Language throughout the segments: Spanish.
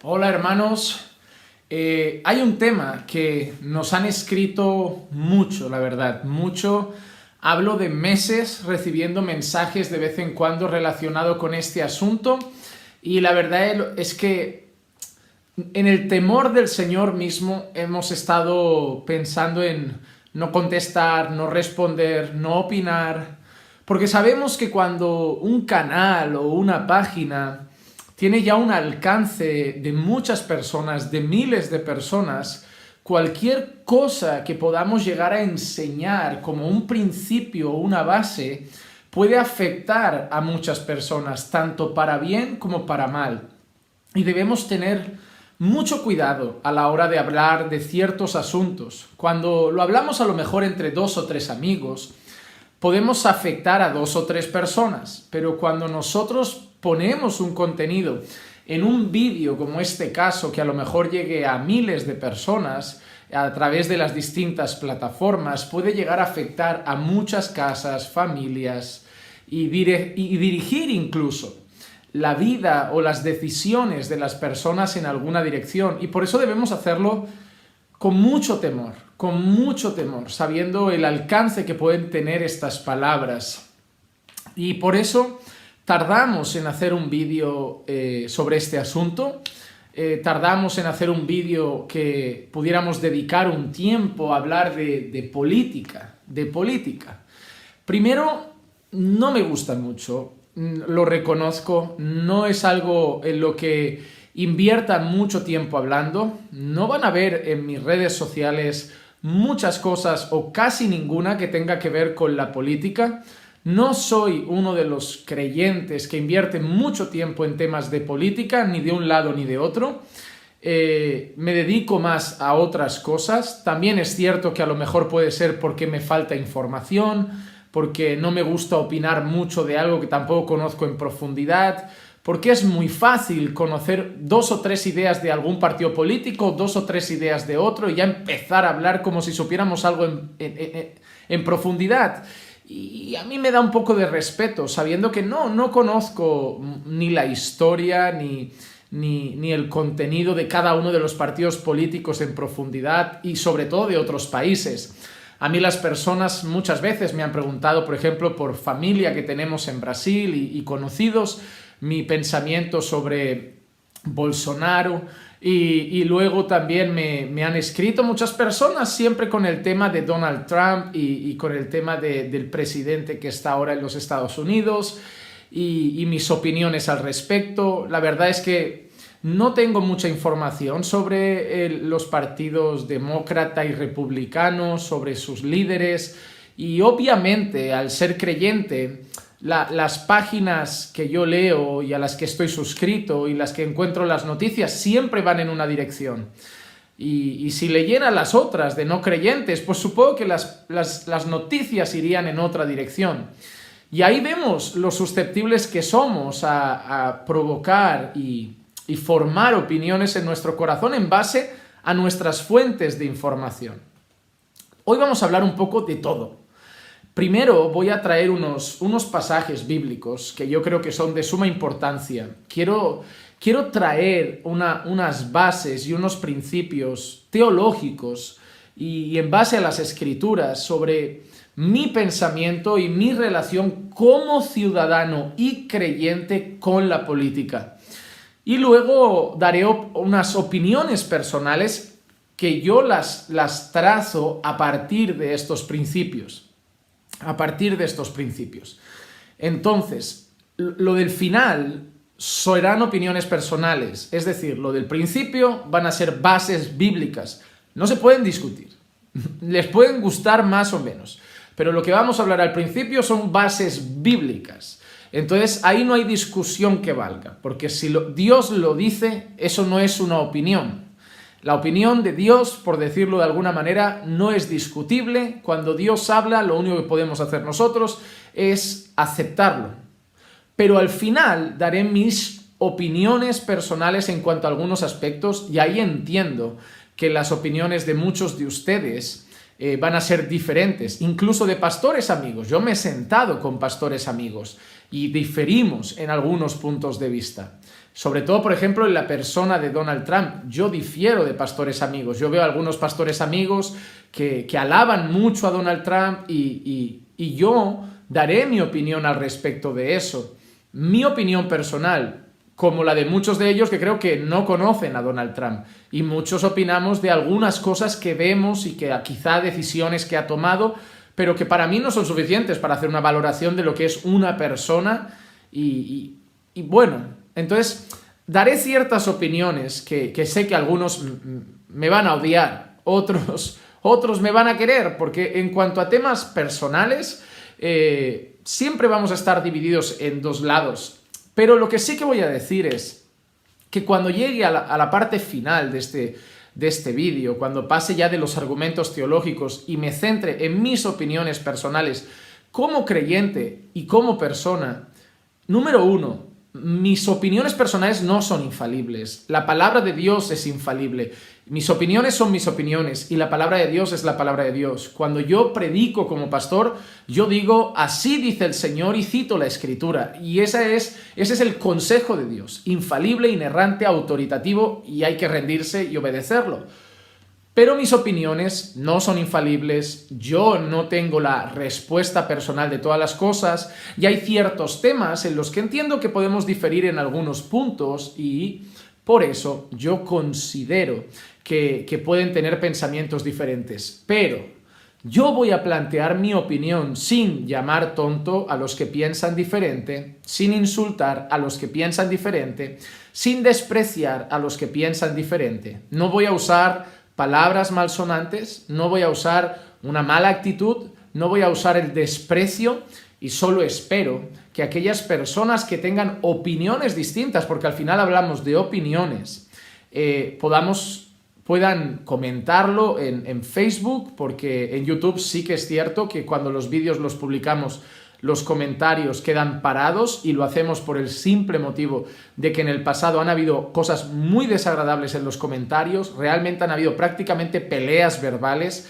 Hola hermanos, hay un tema que nos han escrito mucho, la verdad, mucho. Hablo de meses recibiendo mensajes de vez en cuando relacionado con este asunto y la verdad es que en el temor del Señor mismo hemos estado pensando en no contestar, no responder, no opinar, porque sabemos que cuando un canal o una página tiene ya un alcance de muchas personas, de miles de personas, cualquier cosa que podamos llegar a enseñar como un principio o una base puede afectar a muchas personas, tanto para bien como para mal. Y debemos tener mucho cuidado a la hora de hablar de ciertos asuntos. Cuando lo hablamos a lo mejor entre dos o tres amigos, podemos afectar a dos o tres personas, pero cuando nosotros ponemos un contenido en un vídeo como este caso, que a lo mejor llegue a miles de personas a través de las distintas plataformas, puede llegar a afectar a muchas casas, familias y dirigir incluso la vida o las decisiones de las personas en alguna dirección. Y por eso debemos hacerlo con mucho temor, sabiendo el alcance que pueden tener estas palabras. Y por eso tardamos en hacer un vídeo sobre este asunto, tardamos en hacer un vídeo que pudiéramos dedicar un tiempo a hablar de política. Primero, no me gusta mucho, lo reconozco, no es algo en lo que invierta mucho tiempo hablando. No van a ver en mis redes sociales muchas cosas o casi ninguna que tenga que ver con la política. No soy uno de los creyentes que invierten mucho tiempo en temas de política, ni de un lado ni de otro. Me dedico más a otras cosas. También es cierto que a lo mejor puede ser porque me falta información, porque no me gusta opinar mucho de algo que tampoco conozco en profundidad, porque es muy fácil conocer dos o tres ideas de algún partido político, dos o tres ideas de otro y ya empezar a hablar como si supiéramos algo en profundidad. Y a mí me da un poco de respeto, sabiendo que no conozco ni la historia ni el contenido de cada uno de los partidos políticos en profundidad y sobre todo de otros países. A mí las personas muchas veces me han preguntado, por ejemplo, por familia que tenemos en Brasil y conocidos, mi pensamiento sobre Bolsonaro y luego también me han escrito muchas personas siempre con el tema de Donald Trump y con el tema del presidente que está ahora en los Estados Unidos y mis opiniones al respecto. La verdad es que no tengo mucha información sobre los partidos demócrata y republicano, sobre sus líderes y obviamente al ser creyente las páginas que yo leo y a las que estoy suscrito y las que encuentro las noticias siempre van en una dirección. Y si leyeran las otras de no creyentes, pues supongo que las noticias irían en otra dirección. Y ahí vemos lo susceptibles que somos a provocar y formar opiniones en nuestro corazón en base a nuestras fuentes de información. Hoy vamos a hablar un poco de todo. Primero voy a traer unos pasajes bíblicos que yo creo que son de suma importancia. Quiero traer unas bases y unos principios teológicos y en base a las escrituras sobre mi pensamiento y mi relación como ciudadano y creyente con la política. Y luego daré unas opiniones personales que yo las trazo a partir de estos principios. Entonces, lo del final serán opiniones personales, es decir, lo del principio van a ser bases bíblicas, no se pueden discutir, les pueden gustar más o menos, pero lo que vamos a hablar al principio son bases bíblicas. Entonces ahí no hay discusión que valga, porque si Dios lo dice, eso no es una opinión. La opinión de Dios, por decirlo de alguna manera, no es discutible. Cuando Dios habla, lo único que podemos hacer nosotros es aceptarlo. Pero al final daré mis opiniones personales en cuanto a algunos aspectos y ahí entiendo que las opiniones de muchos de ustedes van a ser diferentes, incluso de pastores amigos. Yo me he sentado con pastores amigos y diferimos en algunos puntos de vista. Sobre todo, por ejemplo, en la persona de Donald Trump. Yo difiero de pastores amigos. Yo veo a algunos pastores amigos que alaban mucho a Donald Trump y yo daré mi opinión al respecto de eso. Mi opinión personal, como la de muchos de ellos que creo que no conocen a Donald Trump. Y muchos opinamos de algunas cosas que vemos y que quizá decisiones que ha tomado, pero que para mí no son suficientes para hacer una valoración de lo que es una persona. Y bueno, entonces daré ciertas opiniones que sé que algunos me van a odiar, otros me van a querer, porque en cuanto a temas personales, siempre vamos a estar divididos en dos lados. Pero lo que sí que voy a decir es que cuando llegue a la parte final de este vídeo, cuando pase ya de los argumentos teológicos y me centre en mis opiniones personales como creyente y como persona, número uno, mis opiniones personales no son infalibles. La palabra de Dios es infalible. Mis opiniones son mis opiniones y la palabra de Dios es la palabra de Dios. Cuando yo predico como pastor, yo digo, así dice el Señor y cito la Escritura. Y ese es el consejo de Dios, infalible, inerrante, autoritativo, y hay que rendirse y obedecerlo. Pero mis opiniones no son infalibles, yo no tengo la respuesta personal de todas las cosas y hay ciertos temas en los que entiendo que podemos diferir en algunos puntos y por eso yo considero que pueden tener pensamientos diferentes. Pero yo voy a plantear mi opinión sin llamar tonto a los que piensan diferente, sin insultar a los que piensan diferente, sin despreciar a los que piensan diferente. No voy a usar palabras malsonantes, no voy a usar una mala actitud, no voy a usar el desprecio y solo espero que aquellas personas que tengan opiniones distintas, porque al final hablamos de opiniones, puedan comentarlo en Facebook, porque en YouTube sí que es cierto que cuando los vídeos los publicamos los comentarios quedan parados y lo hacemos por el simple motivo de que en el pasado han habido cosas muy desagradables en los comentarios, realmente han habido prácticamente peleas verbales,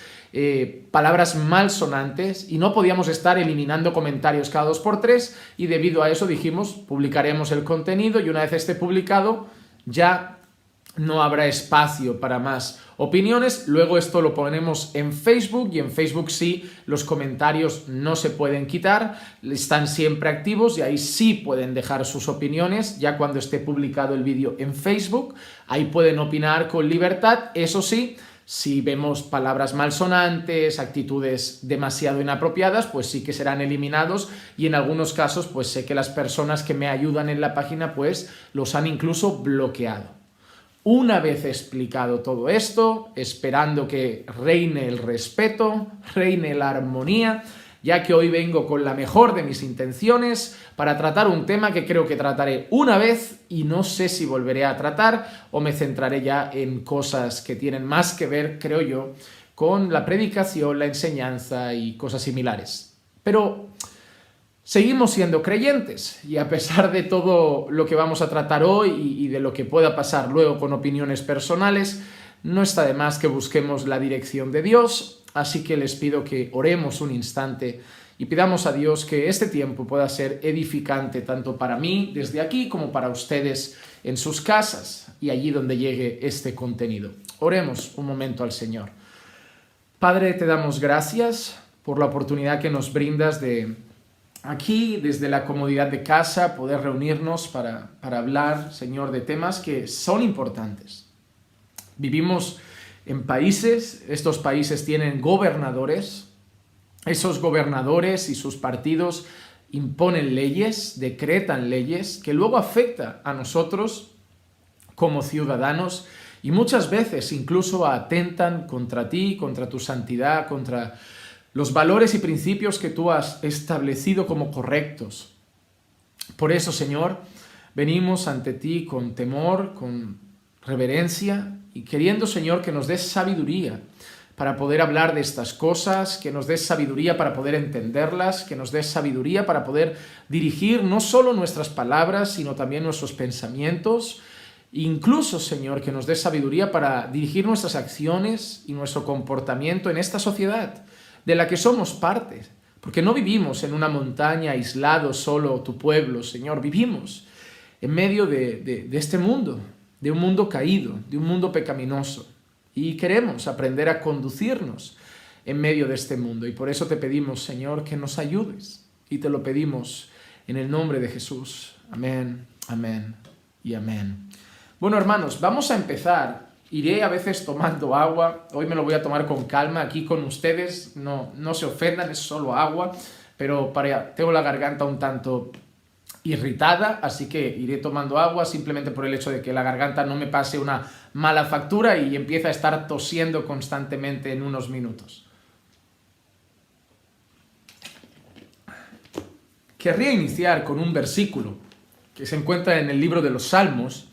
palabras malsonantes y no podíamos estar eliminando comentarios cada 2x3 y debido a eso dijimos publicaremos el contenido y una vez esté publicado ya no habrá espacio para más opiniones. Luego esto lo ponemos en Facebook y en Facebook sí, los comentarios no se pueden quitar, están siempre activos y ahí sí pueden dejar sus opiniones ya cuando esté publicado el vídeo en Facebook. Ahí pueden opinar con libertad, eso sí, si vemos palabras malsonantes, actitudes demasiado inapropiadas, pues sí que serán eliminados y en algunos casos pues sé que las personas que me ayudan en la página pues los han incluso bloqueado. Una vez explicado todo esto, esperando que reine el respeto, reine la armonía, ya que hoy vengo con la mejor de mis intenciones para tratar un tema que creo que trataré una vez y no sé si volveré a tratar o me centraré ya en cosas que tienen más que ver, creo yo, con la predicación, la enseñanza y cosas similares. Pero seguimos siendo creyentes y a pesar de todo lo que vamos a tratar hoy y de lo que pueda pasar luego con opiniones personales, no está de más que busquemos la dirección de Dios, así que les pido que oremos un instante y pidamos a Dios que este tiempo pueda ser edificante tanto para mí desde aquí como para ustedes en sus casas y allí donde llegue este contenido. Oremos un momento al Señor. Padre, te damos gracias por la oportunidad que nos brindas de aquí, desde la comodidad de casa, poder reunirnos para hablar, Señor, de temas que son importantes. Vivimos en países, estos países tienen gobernadores, esos gobernadores y sus partidos imponen leyes, decretan leyes que luego afectan a nosotros como ciudadanos y muchas veces incluso atentan contra ti, contra tu santidad, contra los valores y principios que tú has establecido como correctos. Por eso, Señor, venimos ante ti con temor, con reverencia y queriendo, Señor, que nos des sabiduría para poder hablar de estas cosas, que nos des sabiduría para poder entenderlas, que nos des sabiduría para poder dirigir no solo nuestras palabras, sino también nuestros pensamientos. Incluso, Señor, que nos des sabiduría para dirigir nuestras acciones y nuestro comportamiento en esta sociedad de la que somos parte, porque no vivimos en una montaña aislado solo tu pueblo, Señor, vivimos en medio de este mundo, de un mundo caído, de un mundo pecaminoso. Y queremos aprender a conducirnos en medio de este mundo. Y por eso te pedimos, Señor, que nos ayudes. Y te lo pedimos en el nombre de Jesús. Amén, amén y amén. Bueno, hermanos, vamos a empezar. Iré a veces tomando agua. Hoy me lo voy a tomar con calma aquí con ustedes. No se ofendan, es solo agua. Pero tengo la garganta un tanto irritada, así que iré tomando agua simplemente por el hecho de que la garganta no me pase una mala factura y empiece a estar tosiendo constantemente en unos minutos. Querría iniciar con un versículo que se encuentra en el libro de los Salmos.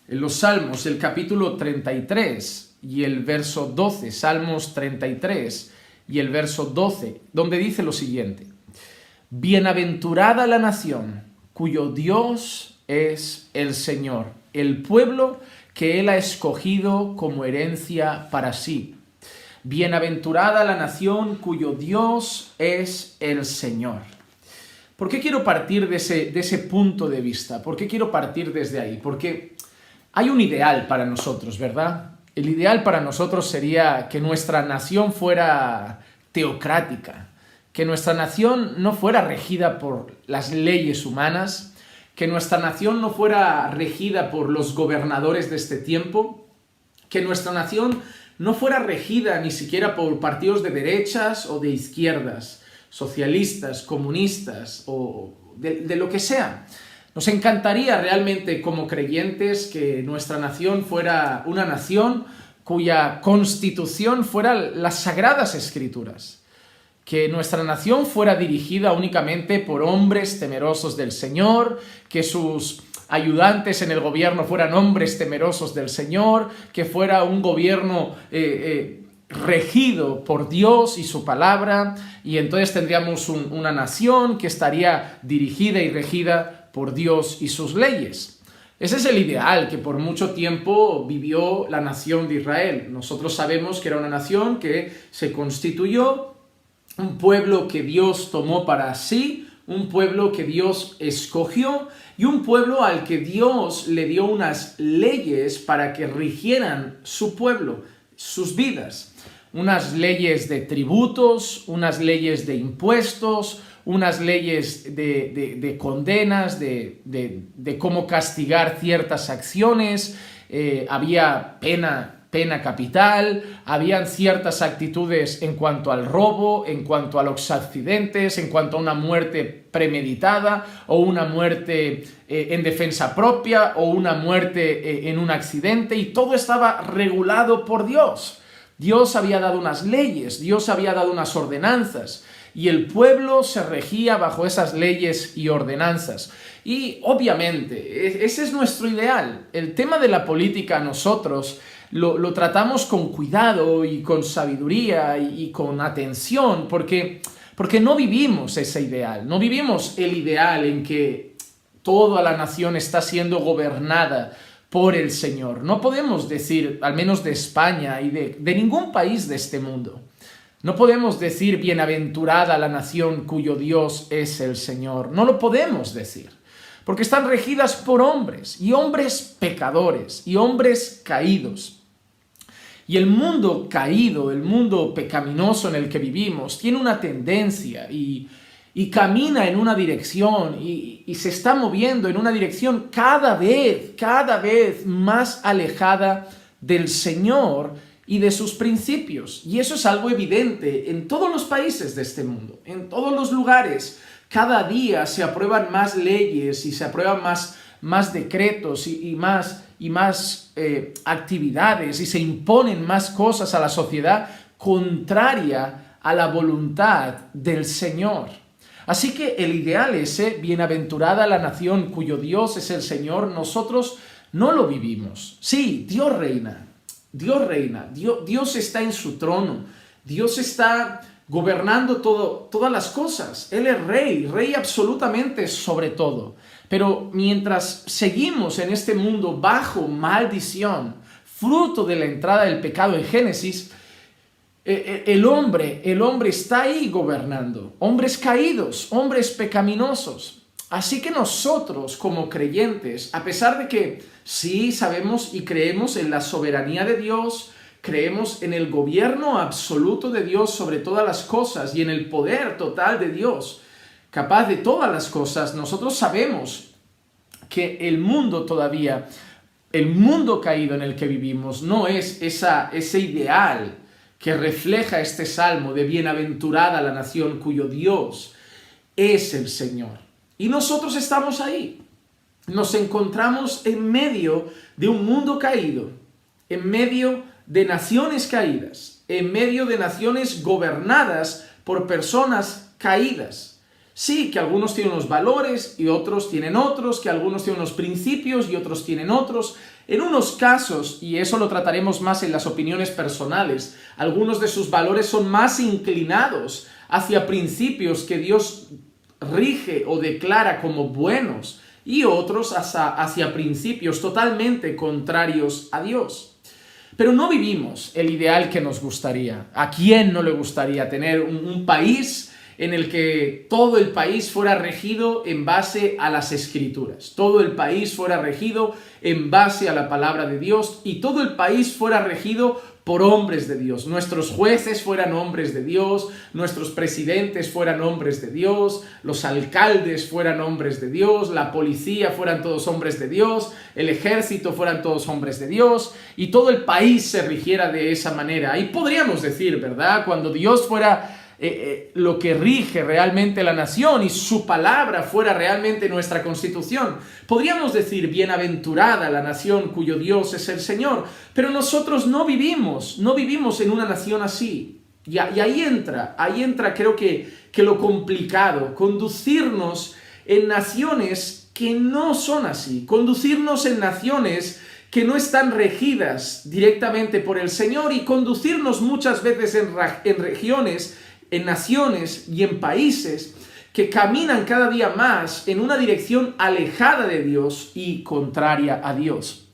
En los Salmos, el capítulo 33 y el verso 12, Salmos 33 y el verso 12, donde dice lo siguiente: Bienaventurada la nación cuyo Dios es el Señor, el pueblo que Él ha escogido como herencia para sí. Bienaventurada la nación cuyo Dios es el Señor. ¿Por qué quiero partir de ese punto de vista? ¿Por qué quiero partir desde ahí? Porque hay un ideal para nosotros, ¿verdad? El ideal para nosotros sería que nuestra nación fuera teocrática, que nuestra nación no fuera regida por las leyes humanas, que nuestra nación no fuera regida por los gobernadores de este tiempo, que nuestra nación no fuera regida ni siquiera por partidos de derechas o de izquierdas, socialistas, comunistas o de lo que sea. Nos encantaría realmente como creyentes que nuestra nación fuera una nación cuya constitución fuera las Sagradas Escrituras, que nuestra nación fuera dirigida únicamente por hombres temerosos del Señor, que sus ayudantes en el gobierno fueran hombres temerosos del Señor, que fuera un gobierno regido por Dios y su palabra, y entonces tendríamos una nación que estaría dirigida y regida por Dios y sus leyes. Ese es el ideal que por mucho tiempo vivió la nación de Israel. Nosotros sabemos que era una nación que se constituyó, un pueblo que Dios tomó para sí, un pueblo que Dios escogió y un pueblo al que Dios le dio unas leyes para que rigieran su pueblo, sus vidas. Unas leyes de tributos, unas leyes de impuestos, unas leyes de condenas, de cómo castigar ciertas acciones, había pena capital, habían ciertas actitudes en cuanto al robo, en cuanto a los accidentes, en cuanto a una muerte premeditada o una muerte en defensa propia o una muerte en un accidente, y todo estaba regulado por Dios. Dios había dado unas leyes, Dios había dado unas ordenanzas, y el pueblo se regía bajo esas leyes y ordenanzas. Y obviamente, ese es nuestro ideal. El tema de la política nosotros lo tratamos con cuidado y con sabiduría y con atención, porque no vivimos ese ideal. No vivimos el ideal en que toda la nación está siendo gobernada por el Señor. No podemos decir, al menos de España y de ningún país de este mundo, no podemos decir bienaventurada la nación cuyo Dios es el Señor. No lo podemos decir, porque están regidas por hombres, y hombres pecadores, y hombres caídos. Y el mundo caído, el mundo pecaminoso en el que vivimos, tiene una tendencia y camina en una dirección y se está moviendo en una dirección cada vez más alejada del Señor y de sus principios. Y eso es algo evidente en todos los países de este mundo, en todos los lugares. Cada día se aprueban más leyes y se aprueban más decretos y más actividades, y se imponen más cosas a la sociedad contraria a la voluntad del Señor. Así que el ideal ese, bienaventurada la nación cuyo Dios es el Señor, nosotros no lo vivimos. Sí, Dios reina, Dios está en su trono, Dios está gobernando todas las cosas. Él es rey absolutamente sobre todo. Pero mientras seguimos en este mundo bajo maldición, fruto de la entrada del pecado en Génesis, el hombre está ahí gobernando. Hombres caídos, hombres pecaminosos. Así que nosotros como creyentes, a pesar de que sí sabemos y creemos en la soberanía de Dios, creemos en el gobierno absoluto de Dios sobre todas las cosas y en el poder total de Dios, capaz de todas las cosas, nosotros sabemos que el mundo todavía, el mundo caído en el que vivimos, no es ese ideal que refleja este salmo de bienaventurada la nación cuyo Dios es el Señor. Y nosotros estamos ahí. Nos encontramos en medio de un mundo caído, en medio de naciones caídas, en medio de naciones gobernadas por personas caídas. Sí, que algunos tienen unos valores y otros tienen otros, que algunos tienen unos principios y otros tienen otros. En unos casos, y eso lo trataremos más en las opiniones personales, algunos de sus valores son más inclinados hacia principios que Dios rige o declara como buenos y otros hacia principios totalmente contrarios a Dios. Pero no vivimos el ideal que nos gustaría. ¿A quién no le gustaría tener un país en el que todo el país fuera regido en base a las Escrituras? Todo el país fuera regido en base a la palabra de Dios y todo el país fuera regido por hombres de Dios. Nuestros jueces fueran hombres de Dios, nuestros presidentes fueran hombres de Dios, los alcaldes fueran hombres de Dios, la policía fueran todos hombres de Dios, el ejército fueran todos hombres de Dios y todo el país se rigiera de esa manera. Ahí podríamos decir, ¿verdad? Cuando Dios fuera lo que rige realmente la nación y su palabra fuera realmente nuestra constitución, podríamos decir bienaventurada la nación cuyo Dios es el Señor, pero nosotros no vivimos en una nación así. Y ahí entra creo que lo complicado, conducirnos en naciones que no son así, conducirnos en naciones que no están regidas directamente por el Señor y conducirnos muchas veces en regiones, en naciones y en países que caminan cada día más en una dirección alejada de Dios y contraria a Dios.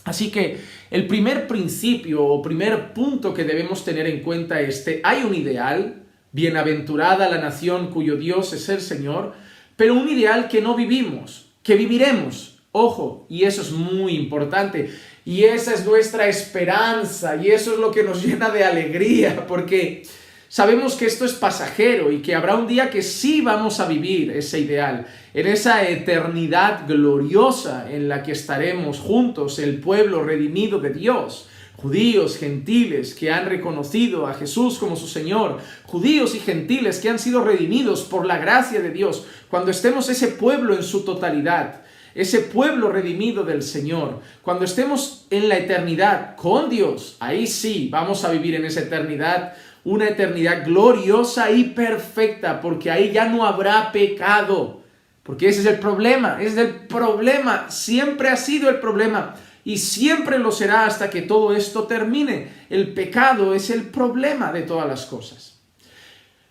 Así que el primer principio o primer punto que debemos tener en cuenta es que hay un ideal, bienaventurada la nación cuyo Dios es el Señor, pero un ideal que no vivimos, que viviremos. Ojo, y eso es muy importante, y esa es nuestra esperanza, y eso es lo que nos llena de alegría, porque sabemos que esto es pasajero y que habrá un día que sí vamos a vivir ese ideal, en esa eternidad gloriosa en la que estaremos juntos, el pueblo redimido de Dios, judíos, gentiles que han reconocido a Jesús como su Señor, judíos y gentiles que han sido redimidos por la gracia de Dios, cuando estemos ese pueblo en su totalidad, ese pueblo redimido del Señor, cuando estemos en la eternidad con Dios, ahí sí vamos a vivir en esa eternidad, una eternidad gloriosa y perfecta, porque ahí ya no habrá pecado, porque ese es el problema, siempre ha sido el problema y siempre lo será hasta que todo esto termine. El pecado es el problema de todas las cosas.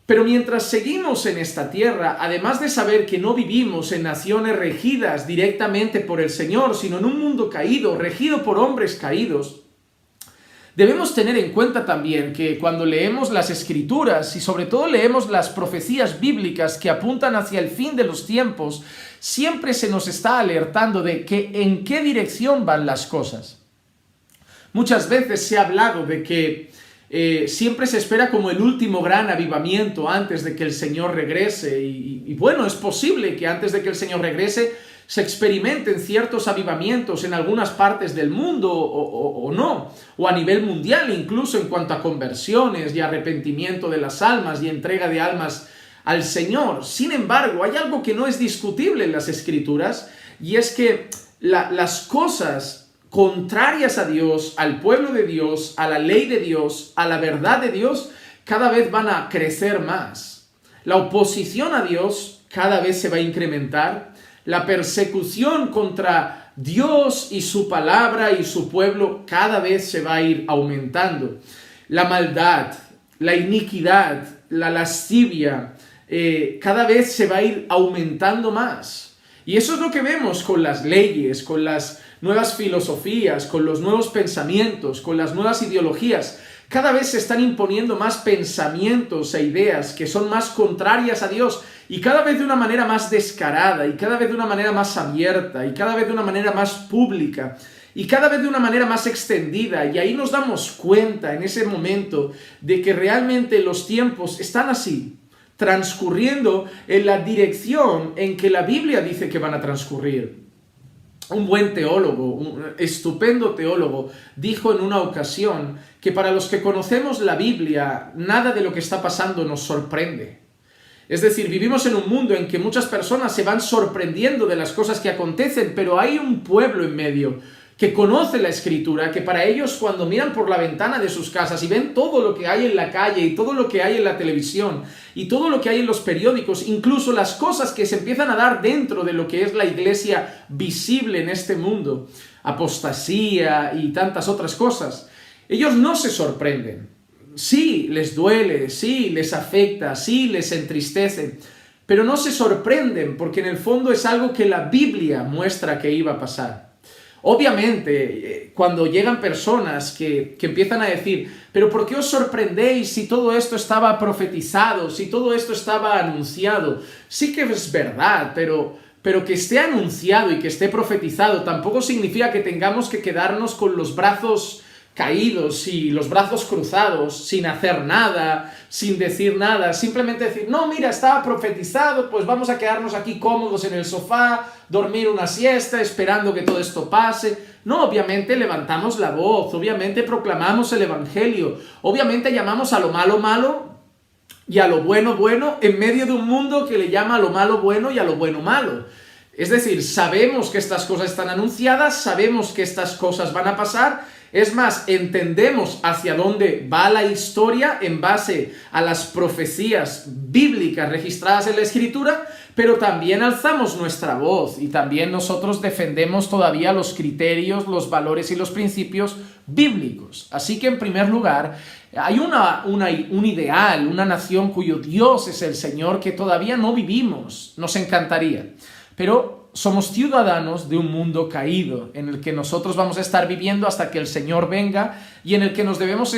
Pero mientras seguimos en esta tierra, además de saber que no vivimos en naciones regidas directamente por el Señor, sino en un mundo caído, regido por hombres caídos, debemos tener en cuenta también que cuando leemos las Escrituras y sobre todo leemos las profecías bíblicas que apuntan hacia el fin de los tiempos, siempre se nos está alertando de que en qué dirección van las cosas. Muchas veces se ha hablado de que siempre se espera como el último gran avivamiento antes de que el Señor regrese y bueno, es posible que antes de que el Señor regrese se experimenten ciertos avivamientos en algunas partes del mundo o no, o a nivel mundial incluso en cuanto a conversiones y arrepentimiento de las almas y entrega de almas al Señor. Sin embargo, hay algo que no es discutible en las Escrituras y es que las cosas contrarias a Dios, al pueblo de Dios, a la ley de Dios, a la verdad de Dios, cada vez van a crecer más. La oposición a Dios cada vez se va a incrementar. La persecución contra Dios y su palabra y su pueblo cada vez se va a ir aumentando. La maldad, la iniquidad, la lascivia, cada vez se va a ir aumentando más. Y eso es lo que vemos con las leyes, con las nuevas filosofías, con los nuevos pensamientos, con las nuevas ideologías. Cada vez se están imponiendo más pensamientos e ideas que son más contrarias a Dios Y cada vez de una manera más descarada, y cada vez de una manera más abierta, y cada vez de una manera más pública, y cada vez de una manera más extendida. Y ahí nos damos cuenta en ese momento de que realmente los tiempos están así, transcurriendo en la dirección en que la Biblia dice que van a transcurrir. Un buen teólogo, un estupendo teólogo, dijo en una ocasión que para los que conocemos la Biblia, nada de lo que está pasando nos sorprende. Es decir, vivimos en un mundo en que muchas personas se van sorprendiendo de las cosas que acontecen, pero hay un pueblo en medio que conoce la Escritura, que para ellos cuando miran por la ventana de sus casas y ven todo lo que hay en la calle y todo lo que hay en la televisión y todo lo que hay en los periódicos, incluso las cosas que se empiezan a dar dentro de lo que es la iglesia visible en este mundo, apostasía y tantas otras cosas, ellos no se sorprenden. Sí, les duele, sí, les afecta, sí, les entristece, pero no se sorprenden porque en el fondo es algo que la Biblia muestra que iba a pasar. Obviamente, cuando llegan personas que empiezan a decir, pero ¿por qué os sorprendéis si todo esto estaba profetizado, si todo esto estaba anunciado? Sí que es verdad, pero que esté anunciado y que esté profetizado tampoco significa que tengamos que quedarnos con los brazos caídos y los brazos cruzados, sin hacer nada, sin decir nada, simplemente decir, no, mira, estaba profetizado, pues vamos a quedarnos aquí cómodos en el sofá, dormir una siesta, esperando que todo esto pase. No, obviamente levantamos la voz, obviamente proclamamos el Evangelio, obviamente llamamos a lo malo, malo, y a lo bueno, bueno, en medio de un mundo que le llama a lo malo, bueno, y a lo bueno, malo. Es decir, sabemos que estas cosas están anunciadas, sabemos que estas cosas van a pasar. Es más, entendemos hacia dónde va la historia en base a las profecías bíblicas registradas en la Escritura, pero también alzamos nuestra voz y también nosotros defendemos todavía los criterios, los valores y los principios bíblicos. Así que, en primer lugar, hay un ideal, una nación cuyo Dios es el Señor que todavía no vivimos. Nos encantaría, pero somos ciudadanos de un mundo caído en el que nosotros vamos a estar viviendo hasta que el Señor venga y en el que nos debemos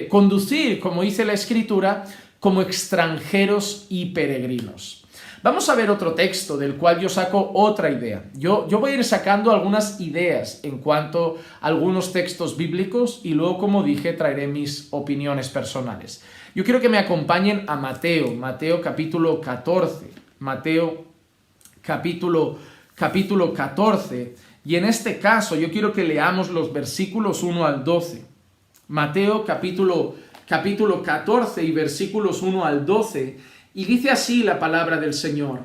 conducir, como dice la Escritura, como extranjeros y peregrinos. Vamos a ver otro texto del cual yo saco otra idea. Yo voy a ir sacando algunas ideas en cuanto a algunos textos bíblicos y luego, como dije, traeré mis opiniones personales. Yo quiero que me acompañen a Mateo capítulo 14. Mateo capítulo 14, y en este caso yo quiero que leamos los versículos 1 al 12. Mateo capítulo 14 y versículos 1 al 12, y dice así la palabra del Señor.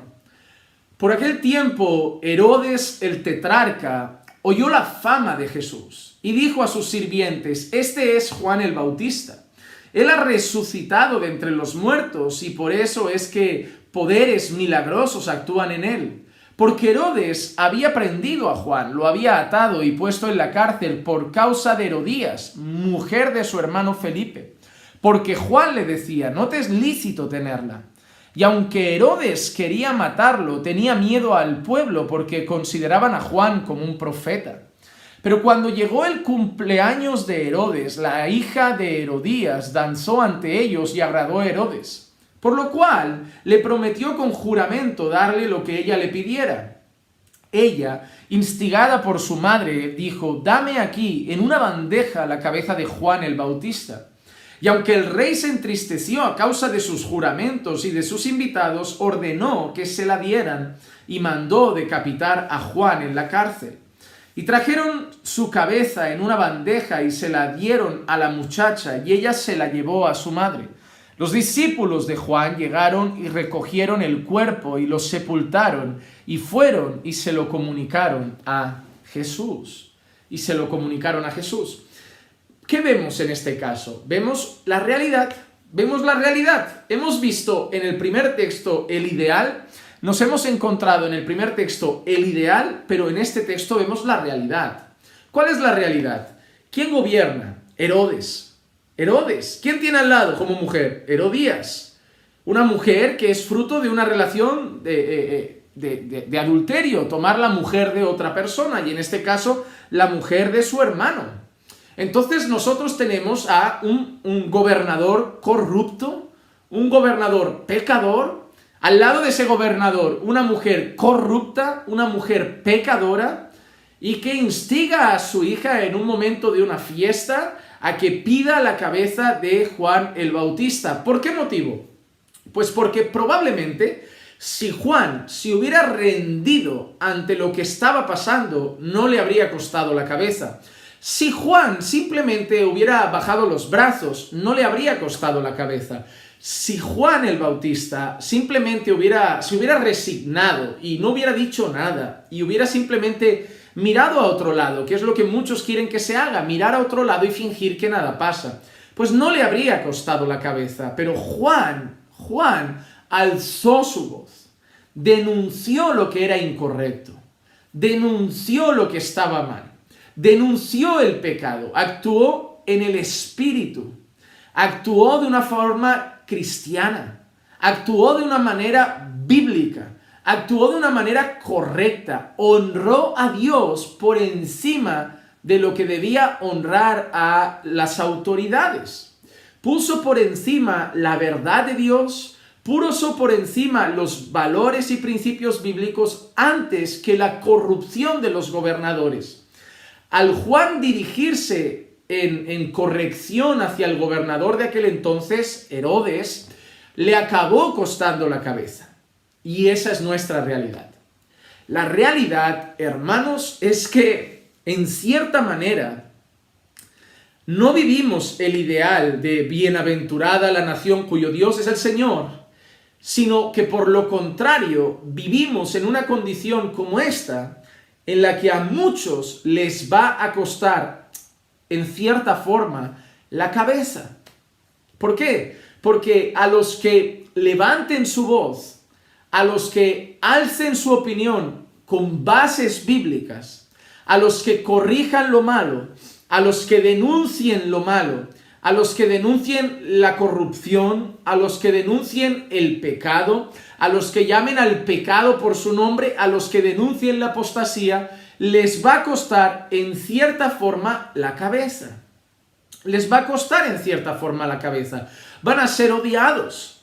Por aquel tiempo Herodes el tetrarca oyó la fama de Jesús y dijo a sus sirvientes, este es Juan el Bautista. Él ha resucitado de entre los muertos y por eso es que poderes milagrosos actúan en él. Porque Herodes había prendido a Juan, lo había atado y puesto en la cárcel por causa de Herodías, mujer de su hermano Felipe. Porque Juan le decía, no te es lícito tenerla. Y aunque Herodes quería matarlo, tenía miedo al pueblo porque consideraban a Juan como un profeta. Pero cuando llegó el cumpleaños de Herodes, la hija de Herodías danzó ante ellos y agradó a Herodes. Por lo cual le prometió con juramento darle lo que ella le pidiera. Ella, instigada por su madre, dijo, dame aquí en una bandeja la cabeza de Juan el Bautista. Y aunque el rey se entristeció a causa de sus juramentos y de sus invitados, ordenó que se la dieran y mandó decapitar a Juan en la cárcel. Y trajeron su cabeza en una bandeja y se la dieron a la muchacha y ella se la llevó a su madre. Los discípulos de Juan llegaron y recogieron el cuerpo y lo sepultaron y fueron y se lo comunicaron a Jesús. ¿Qué vemos en este caso? Vemos la realidad. Hemos visto en el primer texto el ideal, nos hemos encontrado en el primer texto el ideal, pero en este texto vemos la realidad. ¿Cuál es la realidad? ¿Quién gobierna? Herodes. ¿Quién tiene al lado como mujer? Herodías. Una mujer que es fruto de una relación de adulterio, tomar la mujer de otra persona, y en este caso la mujer de su hermano. Entonces nosotros tenemos a un gobernador corrupto, un gobernador pecador, Al lado de ese gobernador, una mujer corrupta, una mujer pecadora, y que instiga a su hija en un momento de una fiesta a que pida la cabeza de Juan el Bautista. ¿Por qué motivo? Pues porque probablemente si Juan se hubiera rendido ante lo que estaba pasando, no le habría costado la cabeza. Si Juan simplemente hubiera bajado los brazos, no le habría costado la cabeza. Si Juan el Bautista simplemente se hubiera resignado y no hubiera dicho nada y hubiera simplemente mirado a otro lado, que es lo que muchos quieren que se haga, mirar a otro lado y fingir que nada pasa, pues no le habría costado la cabeza. Pero Juan alzó su voz, denunció lo que era incorrecto, denunció lo que estaba mal, denunció el pecado, actuó en el Espíritu, actuó de una forma cristiana, actuó de una manera bíblica, actuó de una manera correcta, honró a Dios por encima de lo que debía honrar a las autoridades. Puso por encima la verdad de Dios, puso por encima los valores y principios bíblicos antes que la corrupción de los gobernadores. Al Juan dirigirse en corrección hacia el gobernador de aquel entonces, Herodes, le acabó costando la cabeza. Y esa es nuestra realidad. La realidad, hermanos, es que en cierta manera no vivimos el ideal de bienaventurada la nación cuyo Dios es el Señor, sino que por lo contrario vivimos en una condición como esta, en la que a muchos les va a costar, en cierta forma, la cabeza. ¿Por qué? Porque a los que levanten su voz, a los que alcen su opinión con bases bíblicas, a los que corrijan lo malo, a los que denuncien lo malo, a los que denuncien la corrupción, a los que denuncien el pecado, a los que llamen al pecado por su nombre, a los que denuncien la apostasía, les va a costar en cierta forma la cabeza. Les va a costar en cierta forma la cabeza. Van a ser odiados,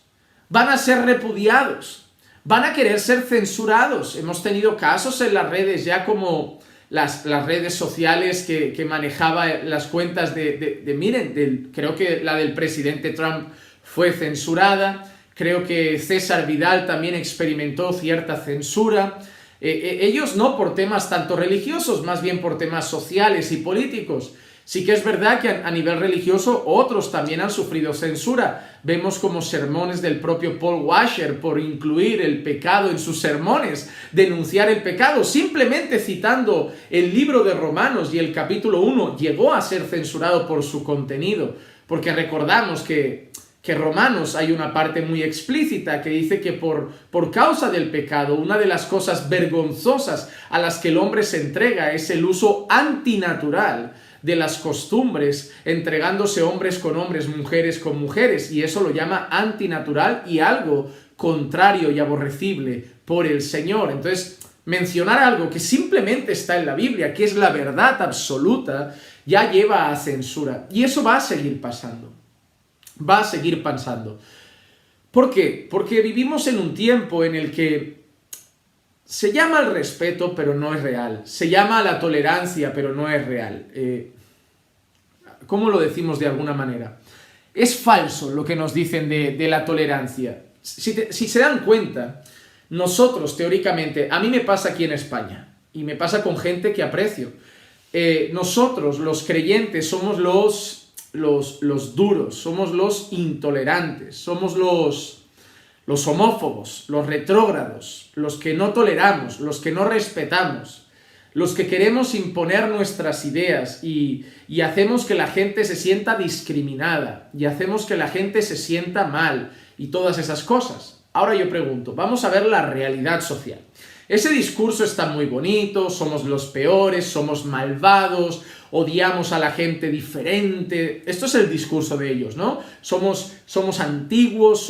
van a ser repudiados, van a querer ser censurados. Hemos tenido casos en las redes ya como las redes sociales que manejaba las cuentas creo que la del presidente Trump fue censurada, creo que César Vidal también experimentó cierta censura. Ellos no por temas tanto religiosos, más bien por temas sociales y políticos. Sí que es verdad que a nivel religioso otros también han sufrido censura. Vemos como sermones del propio Paul Washer por incluir el pecado en sus sermones, denunciar el pecado, simplemente citando el libro de Romanos y el capítulo 1, llegó a ser censurado por su contenido, porque recordamos que Romanos hay una parte muy explícita que dice que por causa del pecado, una de las cosas vergonzosas a las que el hombre se entrega es el uso antinatural de las costumbres, entregándose hombres con hombres, mujeres con mujeres, y eso lo llama antinatural y algo contrario y aborrecible por el Señor. Entonces, mencionar algo que simplemente está en la Biblia, que es la verdad absoluta, ya lleva a censura, y eso va a seguir pasando. Va a seguir pasando. ¿Por qué? Porque vivimos en un tiempo en el que se llama al respeto, pero no es real. Se llama a la tolerancia, pero no es real. ¿Cómo lo decimos de alguna manera? Es falso lo que nos dicen de la tolerancia. Si se dan cuenta, nosotros teóricamente, a mí me pasa aquí en España, y me pasa con gente que aprecio. Nosotros, los creyentes, somos los duros, somos los intolerantes, somos los homófobos, los retrógrados, los que no toleramos, los que no respetamos, los que queremos imponer nuestras ideas y hacemos que la gente se sienta discriminada y hacemos que la gente se sienta mal y todas esas cosas. Ahora yo pregunto, vamos a ver la realidad social. Ese discurso está muy bonito, somos los peores, somos malvados, odiamos a la gente diferente. Esto es el discurso de ellos, ¿no? Somos antiguos,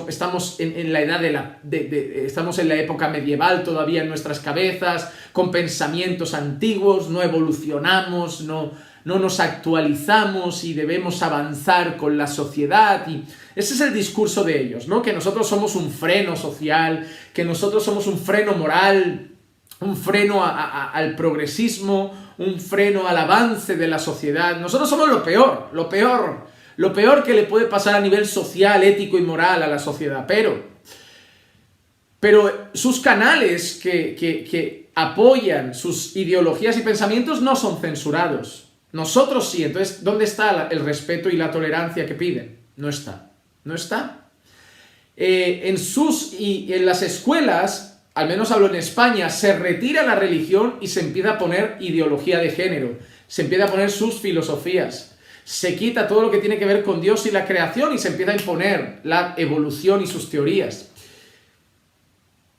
estamos en la edad estamos en la época medieval todavía en nuestras cabezas, con pensamientos antiguos, no evolucionamos, no no nos actualizamos y debemos avanzar con la sociedad. Y ese es el discurso de ellos, ¿no? Que nosotros somos un freno social, que nosotros somos un freno moral, un freno al progresismo, un freno al avance de la sociedad. Nosotros somos lo peor que le puede pasar a nivel social, ético y moral a la sociedad. Pero sus canales que apoyan sus ideologías y pensamientos no son censurados. Nosotros sí. Entonces, ¿dónde está el respeto y la tolerancia que piden? No está. No está. En las escuelas, al menos hablo en España, se retira la religión y se empieza a poner ideología de género. Se empieza a poner sus filosofías. Se quita todo lo que tiene que ver con Dios y la creación y se empieza a imponer la evolución y sus teorías.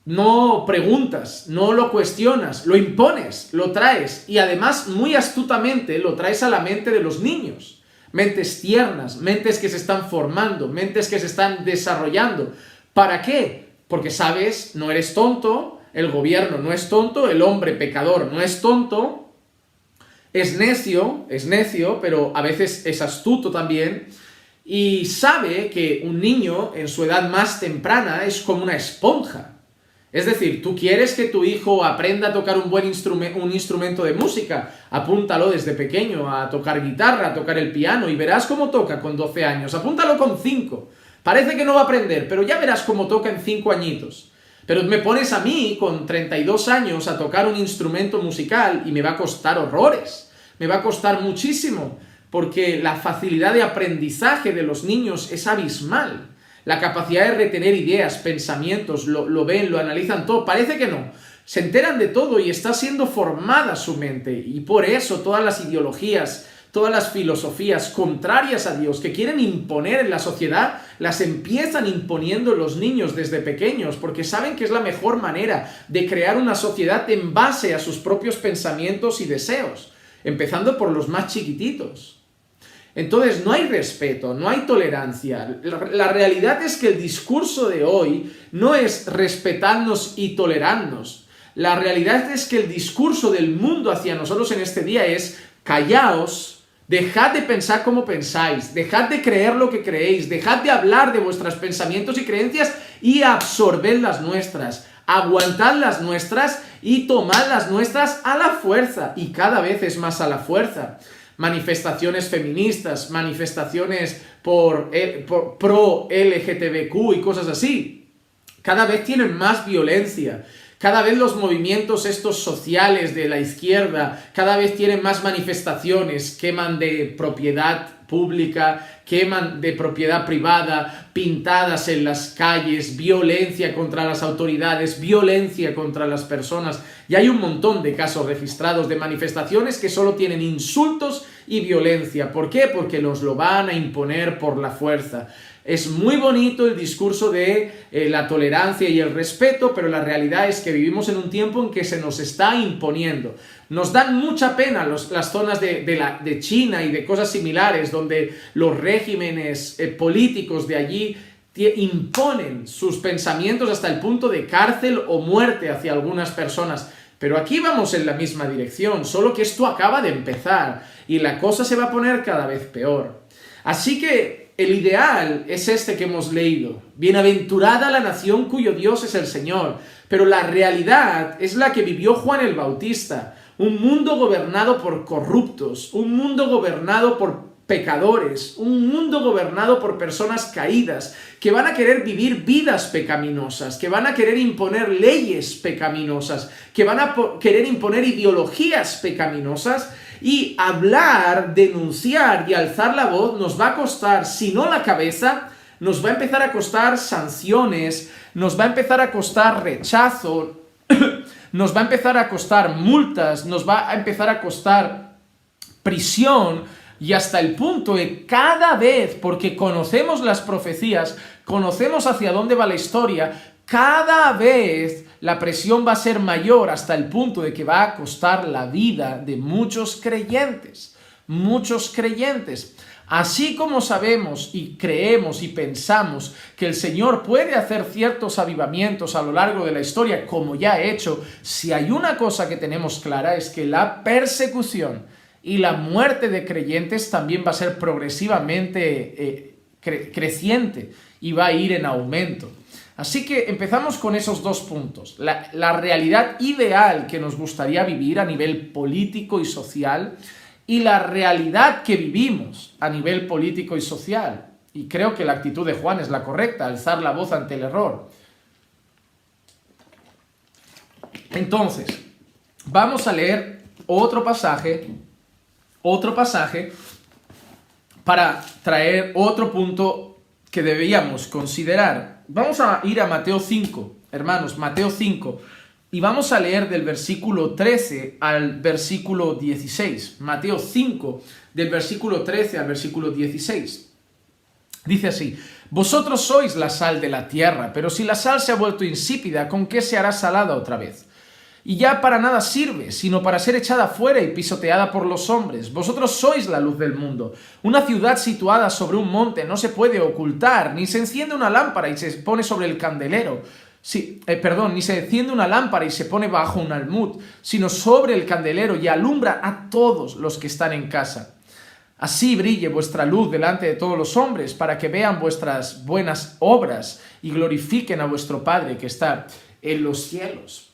No preguntas, no lo cuestionas, lo impones, lo traes y además muy astutamente lo traes a la mente de los niños. Mentes tiernas, mentes que se están formando, mentes que se están desarrollando. ¿Para qué? Porque sabes, no eres tonto, el gobierno no es tonto, el hombre pecador no es tonto, es necio, pero a veces es astuto también. Y sabe que un niño en su edad más temprana es como una esponja. Es decir, tú quieres que tu hijo aprenda a tocar un instrumento de música, apúntalo desde pequeño a tocar guitarra, a tocar el piano y verás cómo toca con 12 años, apúntalo con 5. Parece que no va a aprender, pero ya verás cómo toca en 5 añitos. Pero me pones a mí con 32 años a tocar un instrumento musical y me va a costar horrores, me va a costar muchísimo, porque la facilidad de aprendizaje de los niños es abismal. La capacidad de retener ideas, pensamientos, lo ven, lo analizan todo. Parece que no. Se enteran de todo y está siendo formada su mente. Y por eso todas las ideologías, todas las filosofías contrarias a Dios que quieren imponer en la sociedad, las empiezan imponiendo los niños desde pequeños, porque saben que es la mejor manera de crear una sociedad en base a sus propios pensamientos y deseos, empezando por los más chiquititos. Entonces no hay respeto, no hay tolerancia. La realidad es que el discurso de hoy no es respetarnos y tolerarnos. La realidad es que el discurso del mundo hacia nosotros en este día es callaos, dejad de pensar como pensáis, dejad de creer lo que creéis, dejad de hablar de vuestros pensamientos y creencias y absorbed las nuestras. Aguantad las nuestras y tomad las nuestras a la fuerza. Y cada vez es más a la fuerza. Manifestaciones feministas, manifestaciones pro LGTBQ y cosas así. Cada vez tienen más violencia. Cada vez los movimientos estos sociales de la izquierda, cada vez tienen más manifestaciones, queman de propiedad pública, queman de propiedad privada, pintadas en las calles, violencia contra las autoridades, violencia contra las personas. Y hay un montón de casos registrados de manifestaciones que solo tienen insultos y violencia. ¿Por qué? Porque nos lo van a imponer por la fuerza. Es muy bonito el discurso de la tolerancia y el respeto, pero la realidad es que vivimos en un tiempo en que se nos está imponiendo. Nos dan mucha pena las zonas de China y de cosas similares, donde los regímenes políticos de allí imponen sus pensamientos hasta el punto de cárcel o muerte hacia algunas personas. Pero aquí vamos en la misma dirección, solo que esto acaba de empezar y la cosa se va a poner cada vez peor. Así que el ideal es este que hemos leído. Bienaventurada la nación cuyo Dios es el Señor. Pero la realidad es la que vivió Juan el Bautista. Un mundo gobernado por corruptos, un mundo gobernado por pecadores, un mundo gobernado por personas caídas, que van a querer vivir vidas pecaminosas, que van a querer imponer leyes pecaminosas, que van a querer imponer ideologías pecaminosas. Y hablar, denunciar y alzar la voz nos va a costar, si no la cabeza, nos va a empezar a costar sanciones, nos va a empezar a costar rechazo, nos va a empezar a costar multas, nos va a empezar a costar prisión y hasta el punto de cada vez, porque conocemos las profecías, conocemos hacia dónde va la historia, cada vez la presión va a ser mayor hasta el punto de que va a costar la vida de muchos creyentes. Muchos creyentes. Así como sabemos y creemos y pensamos que el Señor puede hacer ciertos avivamientos a lo largo de la historia, como ya ha hecho, si hay una cosa que tenemos clara es que la persecución y la muerte de creyentes también va a ser progresivamente creciente y va a ir en aumento. Así que empezamos con esos dos puntos. La realidad ideal que nos gustaría vivir a nivel político y social y la realidad que vivimos a nivel político y social. Y creo que la actitud de Juan es la correcta, alzar la voz ante el error. Entonces, vamos a leer otro pasaje para traer otro punto que deberíamos considerar. Vamos a ir a Mateo 5, hermanos, Mateo 5, y vamos a leer del versículo 13 al versículo 16. Mateo 5, del versículo 13 al versículo 16. Dice así: vosotros sois la sal de la tierra, pero si la sal se ha vuelto insípida, ¿con qué se hará salada otra vez? Y ya para nada sirve, sino para ser echada fuera y pisoteada por los hombres. Vosotros sois la luz del mundo. Una ciudad situada sobre un monte no se puede ocultar, ni se enciende una lámpara y se pone sobre el candelero. Ni se enciende una lámpara y se pone bajo un almud, sino sobre el candelero y alumbra a todos los que están en casa. Así brille vuestra luz delante de todos los hombres, para que vean vuestras buenas obras y glorifiquen a vuestro Padre que está en los cielos.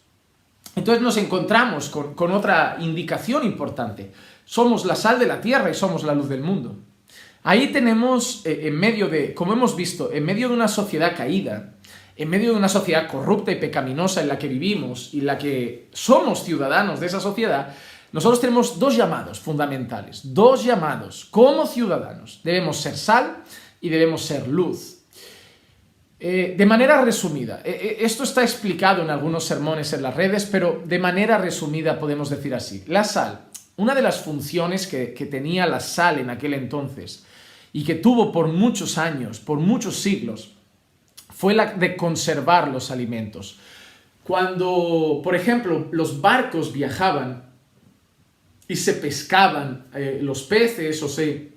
Entonces nos encontramos con otra indicación importante. Somos la sal de la tierra y somos la luz del mundo. Ahí tenemos, como hemos visto, en medio de una sociedad caída, en medio de una sociedad corrupta y pecaminosa en la que vivimos y en la que somos ciudadanos de esa sociedad, nosotros tenemos dos llamados fundamentales, dos llamados como ciudadanos. Debemos ser sal y debemos ser luz. De manera resumida, esto está explicado en algunos sermones en las redes, pero de manera resumida podemos decir así. La sal, una de las funciones que tenía la sal en aquel entonces y que tuvo por muchos años, por muchos siglos, fue la de conservar los alimentos. Cuando, por ejemplo, los barcos viajaban y se pescaban los peces o se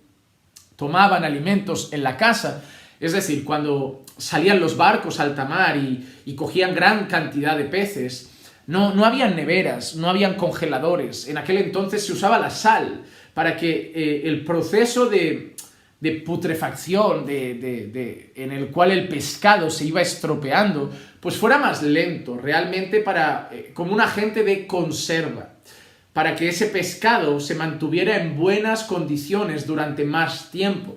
tomaban alimentos en la casa, es decir, cuando salían los barcos a alta mar y cogían gran cantidad de peces, no habían neveras, no habían congeladores. En aquel entonces se usaba la sal para que el proceso de putrefacción en el cual el pescado se iba estropeando, pues fuera más lento, realmente como un agente de conserva, para que ese pescado se mantuviera en buenas condiciones durante más tiempo.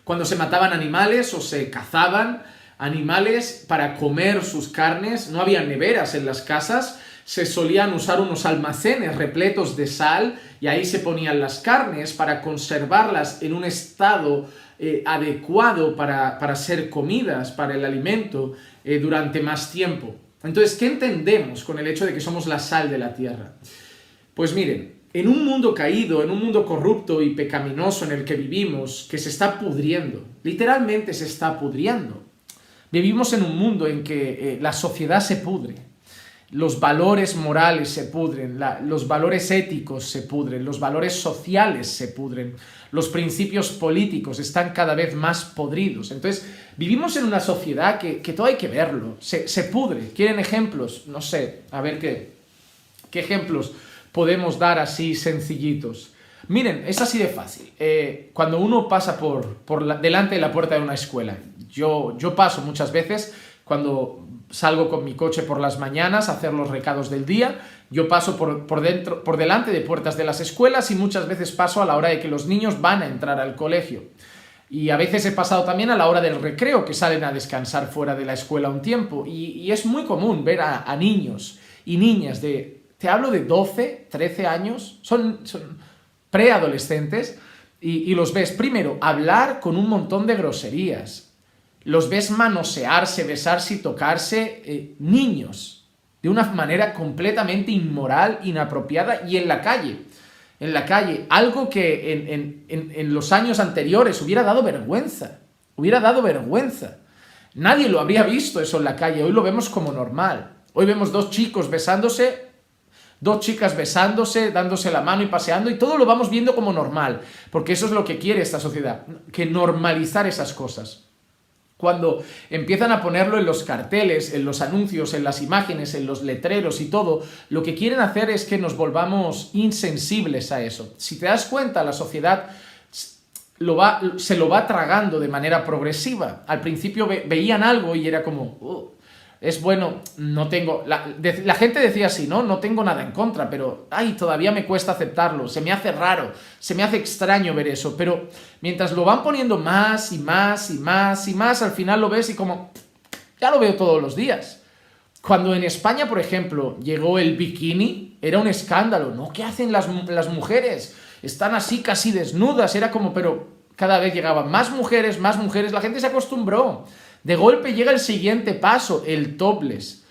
Cuando se mataban animales o se cazaban animales para comer sus carnes, no había neveras en las casas, se solían usar unos almacenes repletos de sal y ahí se ponían las carnes para conservarlas en un estado adecuado para ser comidas, para el alimento, durante más tiempo. Entonces, ¿qué entendemos con el hecho de que somos la sal de la tierra? Pues miren, en un mundo caído, en un mundo corrupto y pecaminoso en el que vivimos, que se está pudriendo, literalmente se está pudriendo. Vivimos en un mundo en que la sociedad se pudre, los valores morales se pudren, los valores éticos se pudren, los valores sociales se pudren, los principios políticos están cada vez más podridos. Entonces, vivimos en una sociedad que todo hay que verlo, se pudre. ¿Quieren ejemplos? No sé, a ver qué ejemplos podemos dar así sencillitos. Miren, es así de fácil. Cuando uno pasa delante de la puerta de una escuela, yo paso muchas veces cuando salgo con mi coche por las mañanas a hacer los recados del día, yo paso por delante de puertas de las escuelas y muchas veces paso a la hora de que los niños van a entrar al colegio. Y a veces he pasado también a la hora del recreo, que salen a descansar fuera de la escuela un tiempo. Y es muy común ver a niños y niñas te hablo de 12, 13 años, son preadolescentes, y los ves primero hablar con un montón de groserías, los ves manosearse, besarse y tocarse, niños, de una manera completamente inmoral, inapropiada, y en la calle, algo que en los años anteriores hubiera dado vergüenza, nadie lo habría visto eso en la calle, hoy lo vemos como normal, hoy vemos dos chicas besándose, dándose la mano y paseando, y todo lo vamos viendo como normal, porque eso es lo que quiere esta sociedad, que normalizar esas cosas. Cuando empiezan a ponerlo en los carteles, en los anuncios, en las imágenes, en los letreros y todo, lo que quieren hacer es que nos volvamos insensibles a eso. Si te das cuenta, la sociedad se lo va tragando de manera progresiva. Al principio veían algo y era como, es bueno, no tengo... La gente decía así, ¿no? No tengo nada en contra, pero todavía me cuesta aceptarlo, se me hace raro, se me hace extraño ver eso, pero mientras lo van poniendo más y más y más y más, al final lo ves y como, ya lo veo todos los días. Cuando en España, por ejemplo, llegó el bikini, era un escándalo, ¿no? ¿Qué hacen las mujeres? Están así casi desnudas, era como, pero cada vez llegaban más mujeres, la gente se acostumbró. De golpe llega el siguiente paso, el topless.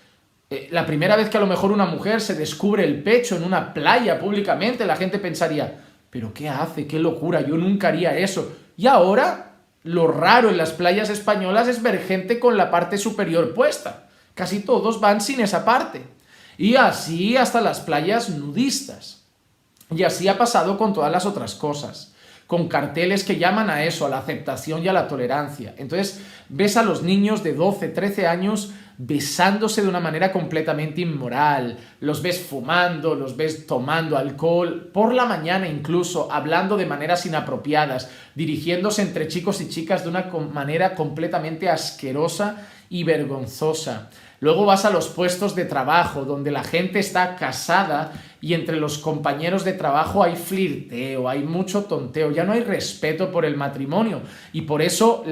La primera vez que a lo mejor una mujer se descubre el pecho en una playa públicamente, la gente pensaría, ¿pero qué hace? ¡Qué locura! Yo nunca haría eso. Y ahora, lo raro en las playas españolas es ver gente con la parte superior puesta. Casi todos van sin esa parte. Y así hasta las playas nudistas. Y así ha pasado con todas las otras cosas, con carteles que llaman a eso, a la aceptación y a la tolerancia. Entonces ves a los niños de 12, 13 años besándose de una manera completamente inmoral, los ves fumando, los ves tomando alcohol, por la mañana incluso, hablando de maneras inapropiadas, dirigiéndose entre chicos y chicas de una manera completamente asquerosa y vergonzosa. Luego vas a los puestos de trabajo, donde la gente está casada y entre los compañeros de trabajo hay flirteo, hay mucho tonteo, ya no hay respeto por el matrimonio. Y por eso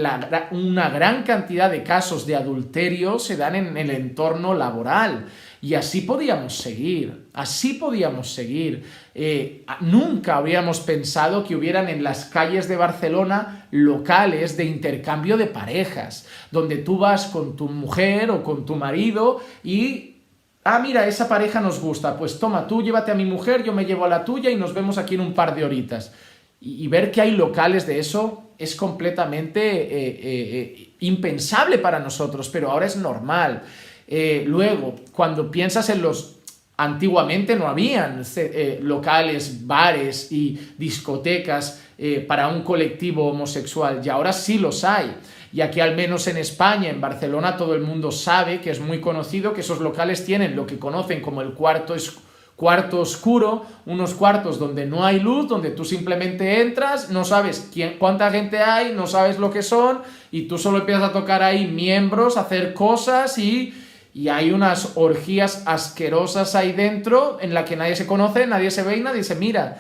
una gran cantidad de casos de adulterio se dan en el entorno laboral. Y así podíamos seguir, nunca habríamos pensado que hubieran en las calles de Barcelona locales de intercambio de parejas, donde tú vas con tu mujer o con tu marido y, mira, esa pareja nos gusta, pues toma, tú llévate a mi mujer, yo me llevo a la tuya y nos vemos aquí en un par de horitas. Y ver que hay locales de eso es completamente impensable para nosotros, pero ahora es normal. Luego, cuando piensas en antiguamente no habían locales, bares y discotecas para un colectivo homosexual, y ahora sí los hay. Y aquí, al menos en España, en Barcelona, todo el mundo sabe que es muy conocido que esos locales tienen lo que conocen como el cuarto oscuro, unos cuartos donde no hay luz, donde tú simplemente entras, no sabes cuánta gente hay, no sabes lo que son, y tú solo empiezas a tocar ahí miembros, a hacer cosas y hay unas orgías asquerosas ahí dentro en la que nadie se conoce, nadie se ve y nadie se mira.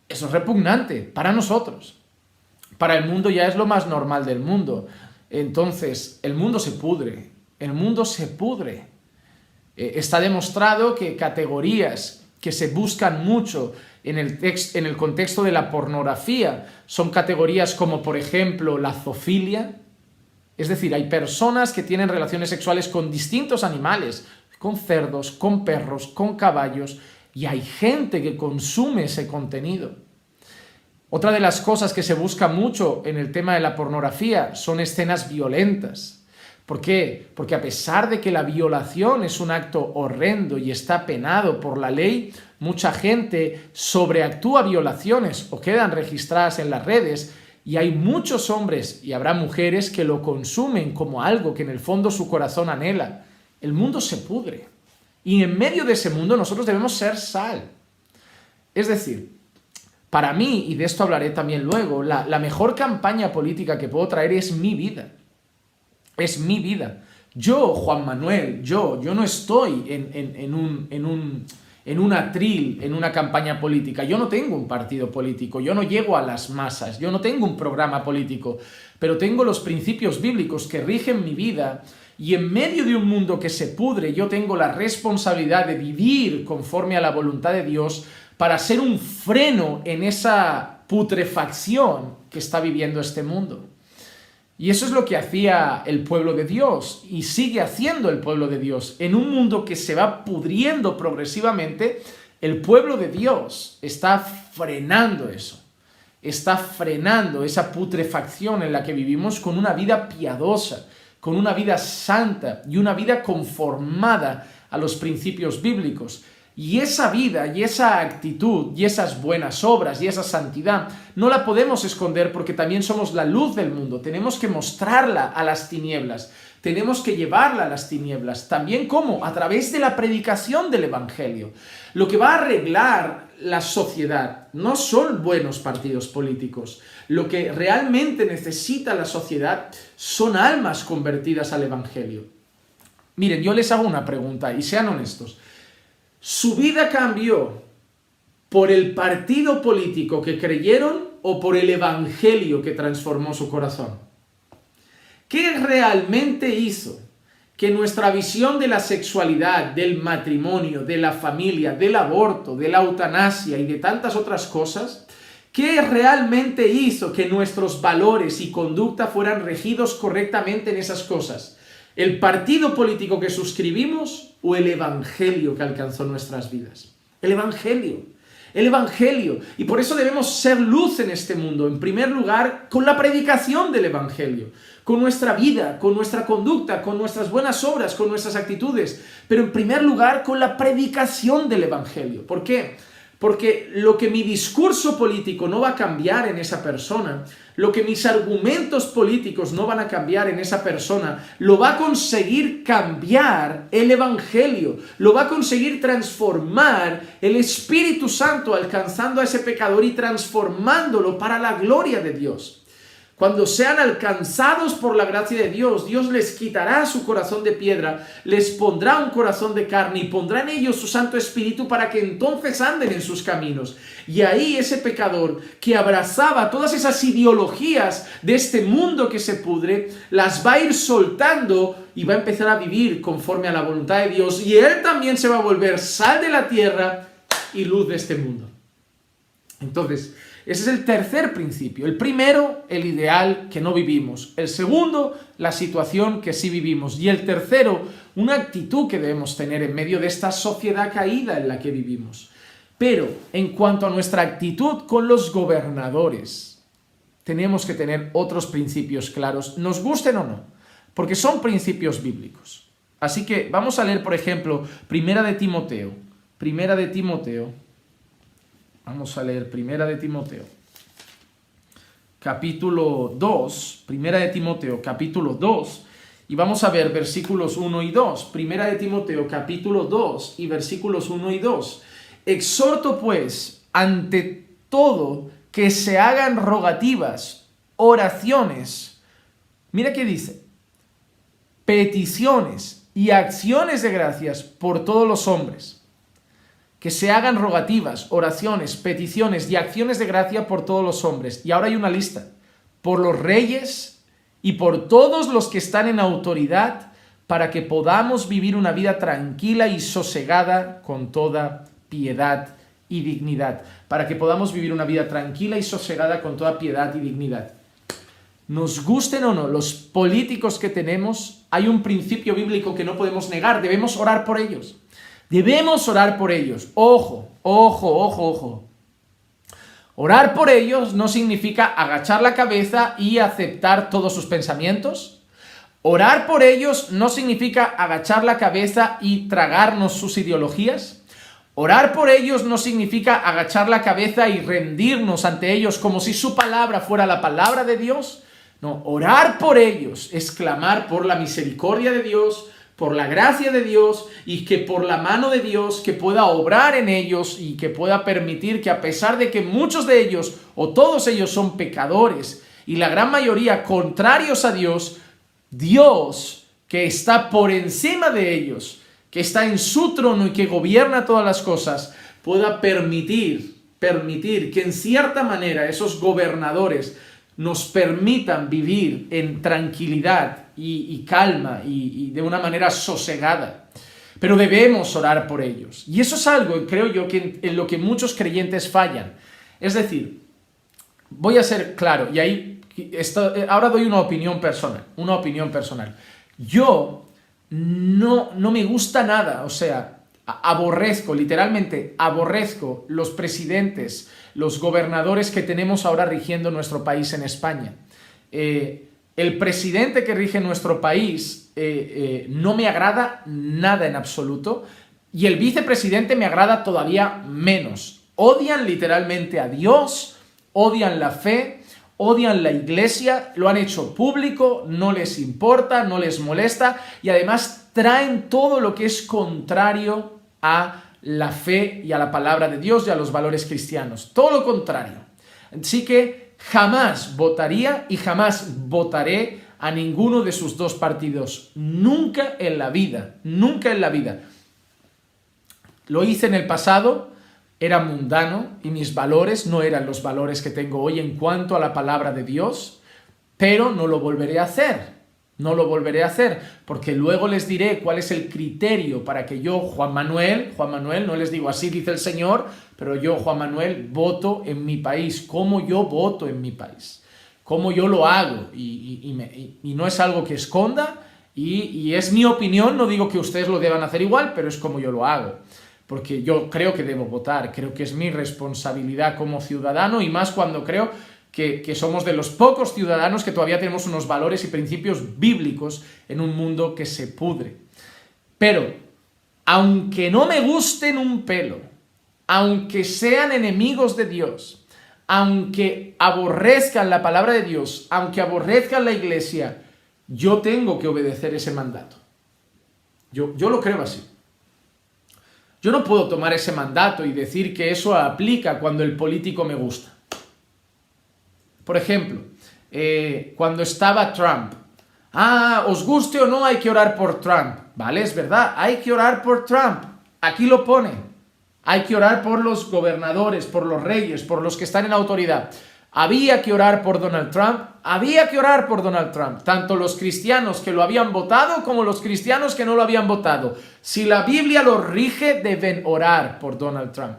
Eso es repugnante para nosotros. Para el mundo ya es lo más normal del mundo. Entonces, el mundo se pudre. Está demostrado que categorías que se buscan mucho en el contexto de la pornografía son categorías como, por ejemplo, la zoofilia. Es decir, hay personas que tienen relaciones sexuales con distintos animales, con cerdos, con perros, con caballos, y hay gente que consume ese contenido. Otra de las cosas que se busca mucho en el tema de la pornografía son escenas violentas. ¿Por qué? Porque a pesar de que la violación es un acto horrendo y está penado por la ley, mucha gente sobreactúa violaciones o quedan registradas en las redes. Y hay muchos hombres y habrá mujeres que lo consumen como algo que en el fondo su corazón anhela. El mundo se pudre. Y en medio de ese mundo nosotros debemos ser sal. Es decir, para mí, y de esto hablaré también luego, la mejor campaña política que puedo traer es mi vida. Es mi vida. Yo, Juan Manuel, yo no estoy en un atril, en una campaña política. Yo no tengo un partido político, yo no llego a las masas, yo no tengo un programa político, pero tengo los principios bíblicos que rigen mi vida y en medio de un mundo que se pudre, yo tengo la responsabilidad de vivir conforme a la voluntad de Dios para ser un freno en esa putrefacción que está viviendo este mundo. Y eso es lo que hacía el pueblo de Dios y sigue haciendo el pueblo de Dios. En un mundo que se va pudriendo progresivamente, el pueblo de Dios está frenando eso. Está frenando esa putrefacción en la que vivimos con una vida piadosa, con una vida santa y una vida conformada a los principios bíblicos. Y esa vida, y esa actitud, y esas buenas obras, y esa santidad, no la podemos esconder porque también somos la luz del mundo. Tenemos que mostrarla a las tinieblas. Tenemos que llevarla a las tinieblas. También, ¿cómo? A través de la predicación del Evangelio. Lo que va a arreglar la sociedad no son buenos partidos políticos. Lo que realmente necesita la sociedad son almas convertidas al Evangelio. Miren, yo les hago una pregunta y sean honestos. ¿Su vida cambió por el partido político que creyeron o por el Evangelio que transformó su corazón? ¿Qué realmente hizo que nuestra visión de la sexualidad, del matrimonio, de la familia, del aborto, de la eutanasia y de tantas otras cosas, qué realmente hizo que nuestros valores y conducta fueran regidos correctamente en esas cosas? ¿El partido político que suscribimos o el Evangelio que alcanzó nuestras vidas? El Evangelio. El Evangelio. Y por eso debemos ser luz en este mundo. En primer lugar, con la predicación del Evangelio. Con nuestra vida, con nuestra conducta, con nuestras buenas obras, con nuestras actitudes. Pero en primer lugar, con la predicación del Evangelio. ¿Por qué? Porque lo que mi discurso político no va a cambiar en esa persona, lo que mis argumentos políticos no van a cambiar en esa persona, lo va a conseguir cambiar el Evangelio, lo va a conseguir transformar el Espíritu Santo alcanzando a ese pecador y transformándolo para la gloria de Dios. Cuando sean alcanzados por la gracia de Dios, Dios les quitará su corazón de piedra, les pondrá un corazón de carne y pondrá en ellos su Santo Espíritu para que entonces anden en sus caminos. Y ahí ese pecador que abrazaba todas esas ideologías de este mundo que se pudre, las va a ir soltando y va a empezar a vivir conforme a la voluntad de Dios. Y él también se va a volver sal de la tierra y luz de este mundo. Entonces, ese es el tercer principio. El primero, el ideal que no vivimos. El segundo, la situación que sí vivimos. Y el tercero, una actitud que debemos tener en medio de esta sociedad caída en la que vivimos. Pero en cuanto a nuestra actitud con los gobernadores, tenemos que tener otros principios claros, nos gusten o no, porque son principios bíblicos. Así que vamos a leer, por ejemplo, Primera de Timoteo. Vamos a leer Primera de Timoteo, capítulo 2, Primera de Timoteo, capítulo 2, y vamos a ver versículos 1 y 2. Primera de Timoteo, capítulo 2 y versículos 1 y 2. Exhorto pues, ante todo, que se hagan rogativas, oraciones, mira qué dice, peticiones y acciones de gracias por todos los hombres. Que se hagan rogativas, oraciones, peticiones y acciones de gracia por todos los hombres. Y ahora hay una lista. Por los reyes y por todos los que están en autoridad, para que podamos vivir una vida tranquila y sosegada con toda piedad y dignidad. Para que podamos vivir una vida tranquila y sosegada con toda piedad y dignidad. Nos gusten o no los políticos que tenemos, hay un principio bíblico que no podemos negar. Debemos orar por ellos. Debemos orar por ellos. Ojo, ojo, ojo, ojo. Orar por ellos no significa agachar la cabeza y aceptar todos sus pensamientos. Orar por ellos no significa agachar la cabeza y tragarnos sus ideologías. Orar por ellos no significa agachar la cabeza y rendirnos ante ellos como si su palabra fuera la palabra de Dios. No, orar por ellos es clamar por la misericordia de Dios, por la gracia de Dios y que por la mano de Dios que pueda obrar en ellos y que pueda permitir que a pesar de que muchos de ellos o todos ellos son pecadores y la gran mayoría contrarios a Dios, Dios que está por encima de ellos, que está en su trono y que gobierna todas las cosas, pueda permitir que en cierta manera esos gobernadores nos permitan vivir en tranquilidad y calma y de una manera sosegada. Pero debemos orar por ellos. Y eso es algo, creo yo, que en lo que muchos creyentes fallan. Es decir, voy a ser claro, y ahí ahora doy una opinión personal. Yo no me gusta nada, o sea, literalmente aborrezco los presidentes, los gobernadores que tenemos ahora rigiendo nuestro país en España. El presidente que rige nuestro país no me agrada nada en absoluto. Y el vicepresidente me agrada todavía menos. Odian literalmente a Dios, odian la fe, odian la iglesia, lo han hecho público, no les importa, no les molesta y además traen todo lo que es contrario a la fe y a la palabra de Dios y a los valores cristianos. Todo lo contrario. Así que jamás votaría y jamás votaré a ninguno de sus dos partidos. Nunca en la vida, nunca en la vida. Lo hice en el pasado, era mundano y mis valores no eran los valores que tengo hoy en cuanto a la palabra de Dios, pero no lo volveré a hacer. No lo volveré a hacer, porque luego les diré cuál es el criterio para que yo, Juan Manuel, no les digo así dice el Señor, pero yo, Juan Manuel, voto en mi país, cómo yo voto en mi país, cómo yo lo hago, y no es algo que esconda, y es mi opinión, no digo que ustedes lo deban hacer igual, pero es como yo lo hago. Porque yo creo que debo votar, creo que es mi responsabilidad como ciudadano y más cuando creo que somos de los pocos ciudadanos que todavía tenemos unos valores y principios bíblicos en un mundo que se pudre. Pero, aunque no me gusten un pelo, aunque sean enemigos de Dios, aunque aborrezcan la palabra de Dios, aunque aborrezcan la iglesia, yo tengo que obedecer ese mandato. Yo lo creo así. Yo no puedo tomar ese mandato y decir que eso aplica cuando el político me gusta. Por ejemplo, cuando estaba Trump. Os guste o no, hay que orar por Trump. Vale, es verdad, hay que orar por Trump. Aquí lo pone. Hay que orar por los gobernadores, por los reyes, por los que están en autoridad. Había que orar por Donald Trump. Había que orar por Donald Trump. Tanto los cristianos que lo habían votado como los cristianos que no lo habían votado. Si la Biblia lo rige, deben orar por Donald Trump.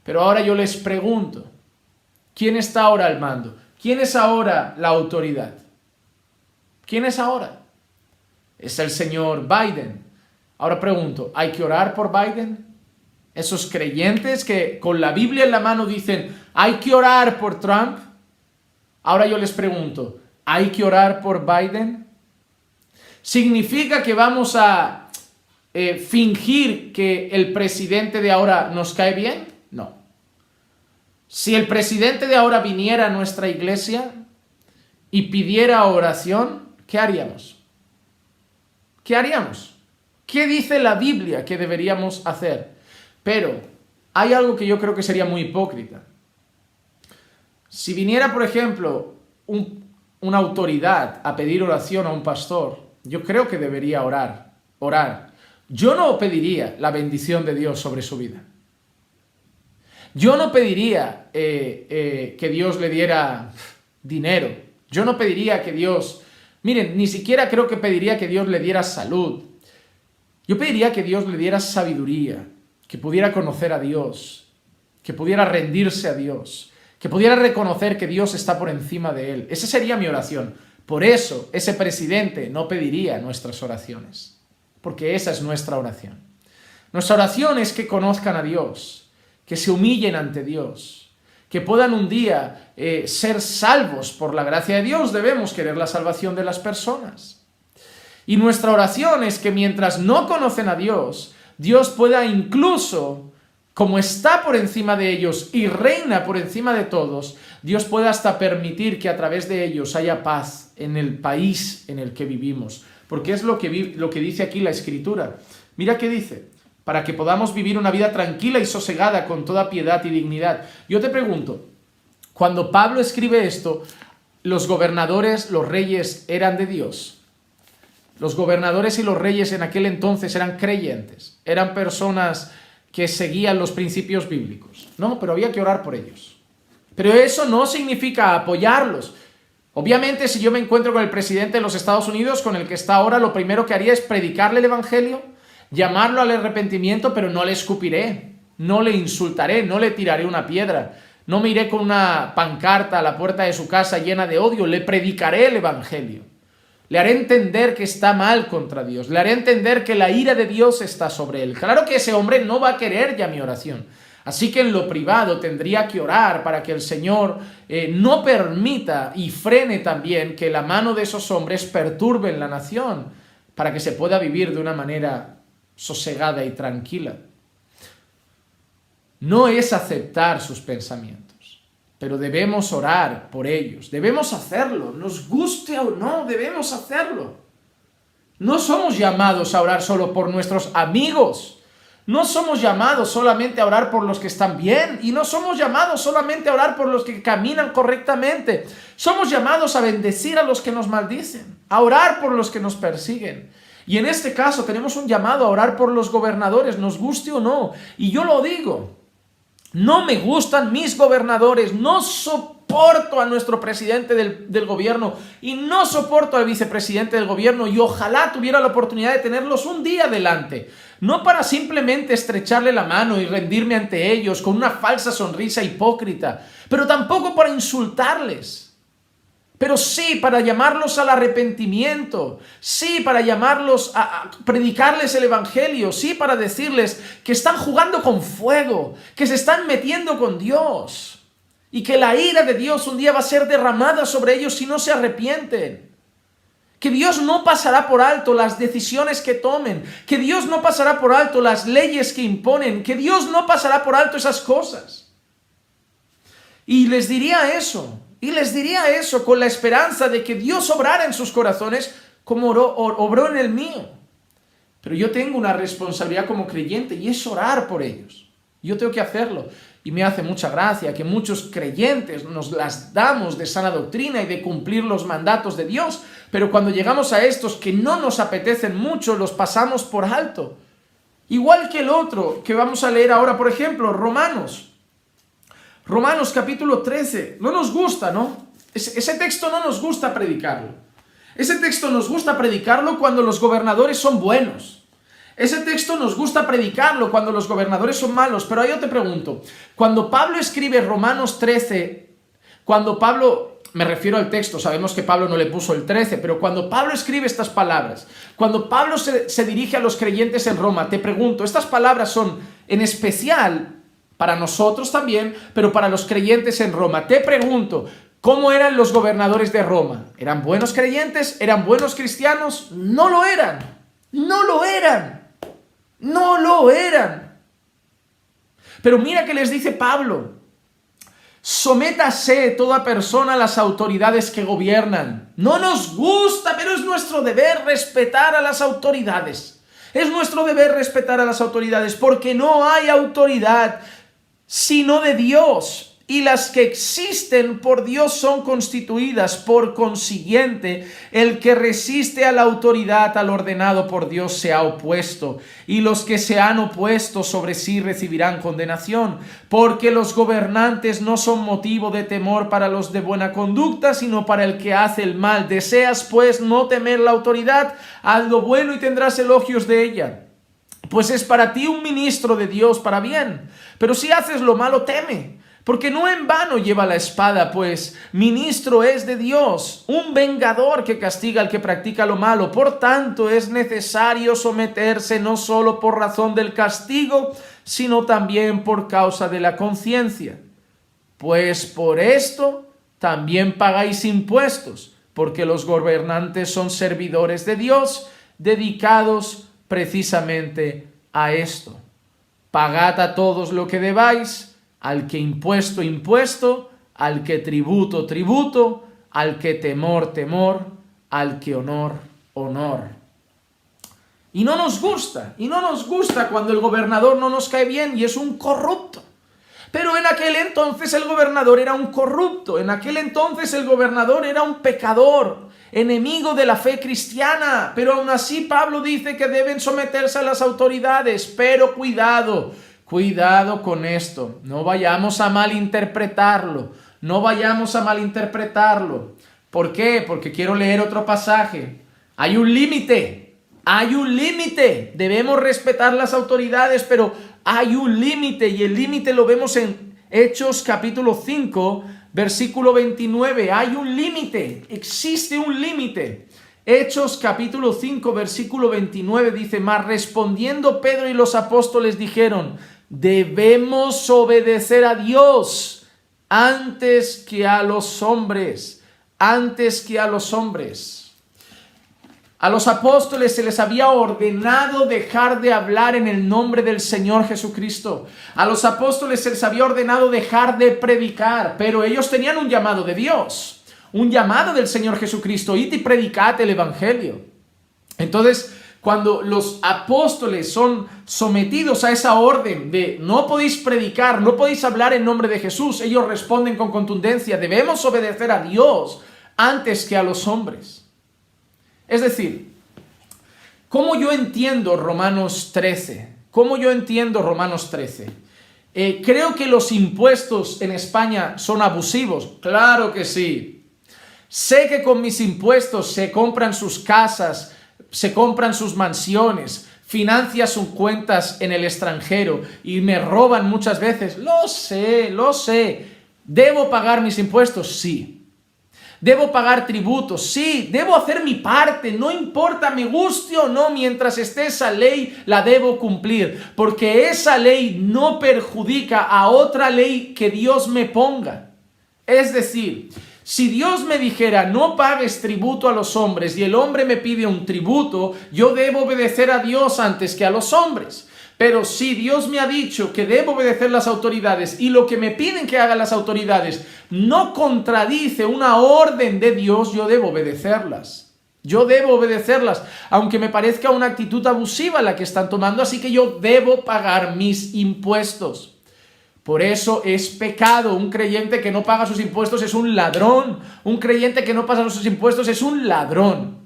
Pero ahora yo les pregunto, ¿quién está ahora al mando? ¿Quién es ahora la autoridad? ¿Quién es ahora? Es el señor Biden. Ahora pregunto, ¿hay que orar por Biden? Esos creyentes que con la Biblia en la mano dicen, hay que orar por Trump. Ahora yo les pregunto, ¿hay que orar por Biden? ¿Significa que vamos a fingir que el presidente de ahora nos cae bien? No. Si el presidente de ahora viniera a nuestra iglesia y pidiera oración, ¿qué haríamos? ¿Qué haríamos? ¿Qué dice la Biblia que deberíamos hacer? Pero hay algo que yo creo que sería muy hipócrita. Si viniera, por ejemplo, una autoridad a pedir oración a un pastor, yo creo que debería orar. Yo no pediría la bendición de Dios sobre su vida. Yo no pediría que Dios le diera dinero. Yo no pediría que Dios... Miren, ni siquiera creo que pediría que Dios le diera salud. Yo pediría que Dios le diera sabiduría, que pudiera conocer a Dios, que pudiera rendirse a Dios, que pudiera reconocer que Dios está por encima de él. Esa sería mi oración. Por eso, ese presidente no pediría nuestras oraciones, porque esa es nuestra oración. Nuestra oración es que conozcan a Dios, que se humillen ante Dios, que puedan un día ser salvos por la gracia de Dios. Debemos querer la salvación de las personas. Y nuestra oración es que mientras no conocen a Dios, Dios pueda incluso, como está por encima de ellos y reina por encima de todos, Dios pueda hasta permitir que a través de ellos haya paz en el país en el que vivimos. Porque es lo que dice aquí la Escritura. Mira qué dice, para que podamos vivir una vida tranquila y sosegada con toda piedad y dignidad. Yo te pregunto, cuando Pablo escribe esto, ¿los gobernadores, los reyes eran de Dios? Los gobernadores y los reyes en aquel entonces eran creyentes, eran personas que seguían los principios bíblicos. No, pero había que orar por ellos. Pero eso no significa apoyarlos. Obviamente, si yo me encuentro con el presidente de los Estados Unidos, con el que está ahora, lo primero que haría es predicarle el evangelio, llamarlo al arrepentimiento, pero no le escupiré, no le insultaré, no le tiraré una piedra, no me iré con una pancarta a la puerta de su casa llena de odio, le predicaré el evangelio. Le haré entender que está mal contra Dios. Le haré entender que la ira de Dios está sobre él. Claro que ese hombre no va a querer ya mi oración. Así que en lo privado tendría que orar para que el Señor no permita y frene también que la mano de esos hombres perturbe la nación, para que se pueda vivir de una manera sosegada y tranquila. No es aceptar sus pensamientos, pero debemos orar por ellos. Debemos hacerlo, nos guste o no, debemos hacerlo. No somos llamados a orar solo por nuestros amigos. No somos llamados solamente a orar por los que están bien, y no somos llamados solamente a orar por los que caminan correctamente. Somos llamados a bendecir a los que nos maldicen, a orar por los que nos persiguen. Y en este caso tenemos un llamado a orar por los gobernadores, nos guste o no. Y yo lo digo, no me gustan mis gobernadores, no soporto a nuestro presidente del gobierno y no soporto al vicepresidente del gobierno, y ojalá tuviera la oportunidad de tenerlos un día delante, no para simplemente estrecharle la mano y rendirme ante ellos con una falsa sonrisa hipócrita, pero tampoco para insultarles. Pero sí para llamarlos al arrepentimiento, sí para llamarlos a predicarles el evangelio, sí para decirles que están jugando con fuego, que se están metiendo con Dios y que la ira de Dios un día va a ser derramada sobre ellos si no se arrepienten. Que Dios no pasará por alto las decisiones que tomen, que Dios no pasará por alto las leyes que imponen, que Dios no pasará por alto esas cosas. Y les diría eso con la esperanza de que Dios obrara en sus corazones como obró en el mío. Pero yo tengo una responsabilidad como creyente y es orar por ellos. Yo tengo que hacerlo. Y me hace mucha gracia que muchos creyentes nos las damos de sana doctrina y de cumplir los mandatos de Dios, pero cuando llegamos a estos que no nos apetecen mucho, los pasamos por alto. Igual que el otro que vamos a leer ahora, por ejemplo, Romanos capítulo 13, no nos gusta, ¿no? Ese texto no nos gusta predicarlo. Ese texto nos gusta predicarlo cuando los gobernadores son buenos. Ese texto nos gusta predicarlo cuando los gobernadores son malos. Pero yo te pregunto, cuando Pablo escribe Romanos 13, me refiero al texto, sabemos que Pablo no le puso el 13, pero cuando Pablo escribe estas palabras, cuando Pablo se dirige a los creyentes en Roma, te pregunto, estas palabras son en especial para nosotros también, pero para los creyentes en Roma. Te pregunto, ¿cómo eran los gobernadores de Roma? ¿Eran buenos creyentes? ¿Eran buenos cristianos? No lo eran. No lo eran. No lo eran. Pero mira que les dice Pablo: sométase toda persona a las autoridades que gobiernan. No nos gusta, pero es nuestro deber respetar a las autoridades. Es nuestro deber respetar a las autoridades, porque no hay autoridad sino de Dios, y las que existen por Dios son constituidas. Por consiguiente, el que resiste a la autoridad, al ordenado por Dios, se ha opuesto, y los que se han opuesto sobre sí recibirán condenación, porque los gobernantes no son motivo de temor para los de buena conducta, sino para el que hace el mal. Deseas, pues, no temer la autoridad, haz lo bueno y tendrás elogios de ella, pues es para ti un ministro de Dios para bien. Pero si haces lo malo, teme, porque no en vano lleva la espada, pues ministro es de Dios, un vengador que castiga al que practica lo malo. Por tanto, es necesario someterse no solo por razón del castigo, sino también por causa de la conciencia. Pues por esto también pagáis impuestos, porque los gobernantes son servidores de Dios, dedicados precisamente a esto. Pagad a todos lo que debáis, al que impuesto, impuesto, al que tributo, tributo, al que temor, temor, al que honor, honor. Y no nos gusta cuando el gobernador no nos cae bien y es un corrupto. Pero en aquel entonces el gobernador era un corrupto, en aquel entonces el gobernador era un pecador, enemigo de la fe cristiana, pero aún así Pablo dice que deben someterse a las autoridades. Pero cuidado con esto, no vayamos a malinterpretarlo, ¿Por qué? Porque quiero leer otro pasaje. Hay un límite, debemos respetar las autoridades, pero hay un límite, y el límite lo vemos en Hechos capítulo 5, versículo 29, hay un límite, existe un límite. Hechos capítulo 5, versículo 29 dice: mas respondiendo Pedro y los apóstoles dijeron: debemos obedecer a Dios antes que a los hombres. A los apóstoles se les había ordenado dejar de hablar en el nombre del Señor Jesucristo. A los apóstoles se les había ordenado dejar de predicar, pero ellos tenían un llamado de Dios, un llamado del Señor Jesucristo: id y predicad el Evangelio. Entonces, cuando los apóstoles son sometidos a esa orden de no podéis predicar, no podéis hablar en nombre de Jesús, ellos responden con contundencia: debemos obedecer a Dios antes que a los hombres. Es decir, ¿cómo yo entiendo Romanos 13? ¿Cómo yo entiendo Romanos 13? ¿Creo que los impuestos en España son abusivos? Claro que sí. Sé que con mis impuestos se compran sus casas, se compran sus mansiones, financian sus cuentas en el extranjero y me roban muchas veces. Lo sé, lo sé. ¿Debo pagar mis impuestos? Sí. ¿Debo pagar tributos? Sí. ¿Debo hacer mi parte? No importa me guste o no, mientras esté esa ley, la debo cumplir. Porque esa ley no perjudica a otra ley que Dios me ponga. Es decir, si Dios me dijera no pagues tributo a los hombres y el hombre me pide un tributo, yo debo obedecer a Dios antes que a los hombres. Pero si Dios me ha dicho que debo obedecer las autoridades y lo que me piden que hagan las autoridades no contradice una orden de Dios, yo debo obedecerlas. Yo debo obedecerlas, aunque me parezca una actitud abusiva la que están tomando, así que yo debo pagar mis impuestos. Por eso es pecado. Un creyente que no paga sus impuestos es un ladrón. Un creyente que no paga sus impuestos es un ladrón.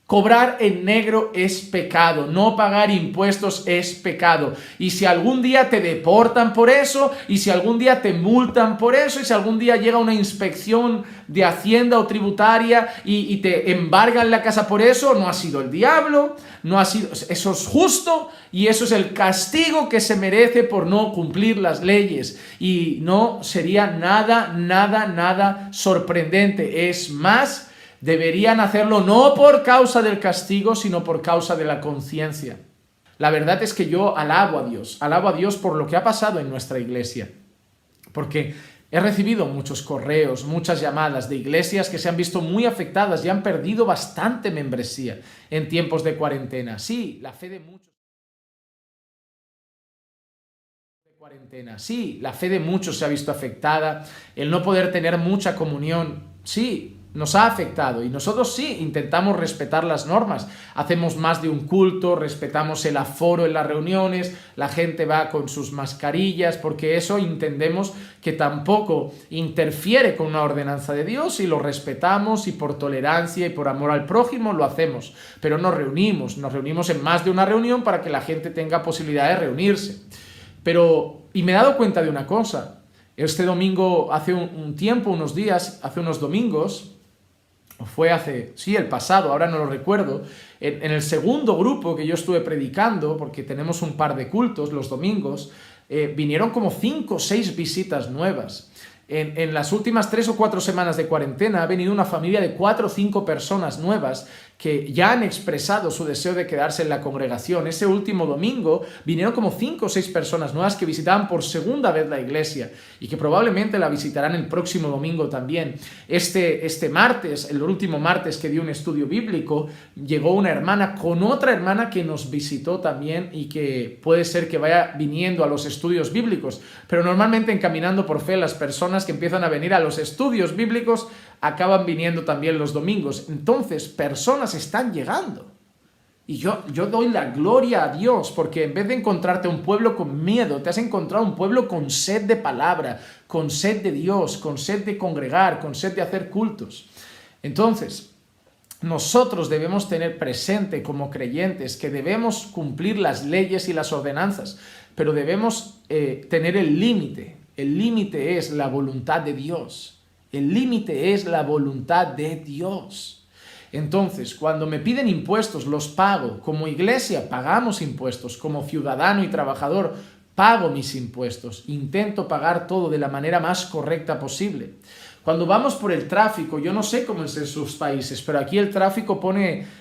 Cobrar en negro es pecado, no pagar impuestos es pecado. Y si algún día te deportan por eso, y si algún día te multan por eso, y si algún día llega una inspección de Hacienda o tributaria y te embargan la casa por eso, no ha sido el diablo, no ha sido, eso es justo y eso es el castigo que se merece por no cumplir las leyes. Y no sería nada sorprendente. Es más, deberían hacerlo no por causa del castigo, sino por causa de la conciencia. La verdad es que yo alabo a Dios por lo que ha pasado en nuestra iglesia, porque he recibido muchos correos, muchas llamadas de iglesias que se han visto muy afectadas y han perdido bastante membresía en tiempos de cuarentena. Sí, la fe de muchos. Sí, la fe de muchos se ha visto afectada, el no poder tener mucha comunión, sí, nos ha afectado y nosotros sí intentamos respetar las normas, hacemos más de un culto, respetamos el aforo en las reuniones, la gente va con sus mascarillas porque eso entendemos que tampoco interfiere con una ordenanza de Dios y lo respetamos y por tolerancia y por amor al prójimo lo hacemos, pero nos reunimos en más de una reunión para que la gente tenga posibilidad de reunirse. Y me he dado cuenta de una cosa, este domingo, hace un tiempo, unos días, hace unos domingos, fue el pasado, ahora no lo recuerdo, en el segundo grupo que yo estuve predicando, porque tenemos un par de cultos los domingos, vinieron como 5 o 6 visitas nuevas. En las últimas 3 o 4 semanas de cuarentena ha venido una familia de 4 o 5 personas nuevas que ya han expresado su deseo de quedarse en la congregación. Ese último domingo vinieron como 5 o 6 personas nuevas que visitaban por segunda vez la iglesia y que probablemente la visitarán el próximo domingo también. Este martes, el último martes que di un estudio bíblico, llegó una hermana con otra hermana que nos visitó también y que puede ser que vaya viniendo a los estudios bíblicos, pero normalmente en Caminando por Fe las personas que empiezan a venir a los estudios bíblicos acaban viniendo también los domingos. Entonces, personas están llegando. Y yo doy la gloria a Dios, porque en vez de encontrarte un pueblo con miedo, te has encontrado un pueblo con sed de palabra, con sed de Dios, con sed de congregar, con sed de hacer cultos. Entonces, nosotros debemos tener presente como creyentes que debemos cumplir las leyes y las ordenanzas, pero debemos tener el límite. El límite es la voluntad de Dios. El límite es la voluntad de Dios. Entonces, cuando me piden impuestos, los pago. Como iglesia pagamos impuestos. Como ciudadano y trabajador pago mis impuestos. Intento pagar todo de la manera más correcta posible. Cuando vamos por el tráfico, yo no sé cómo es en sus países, pero aquí el tráfico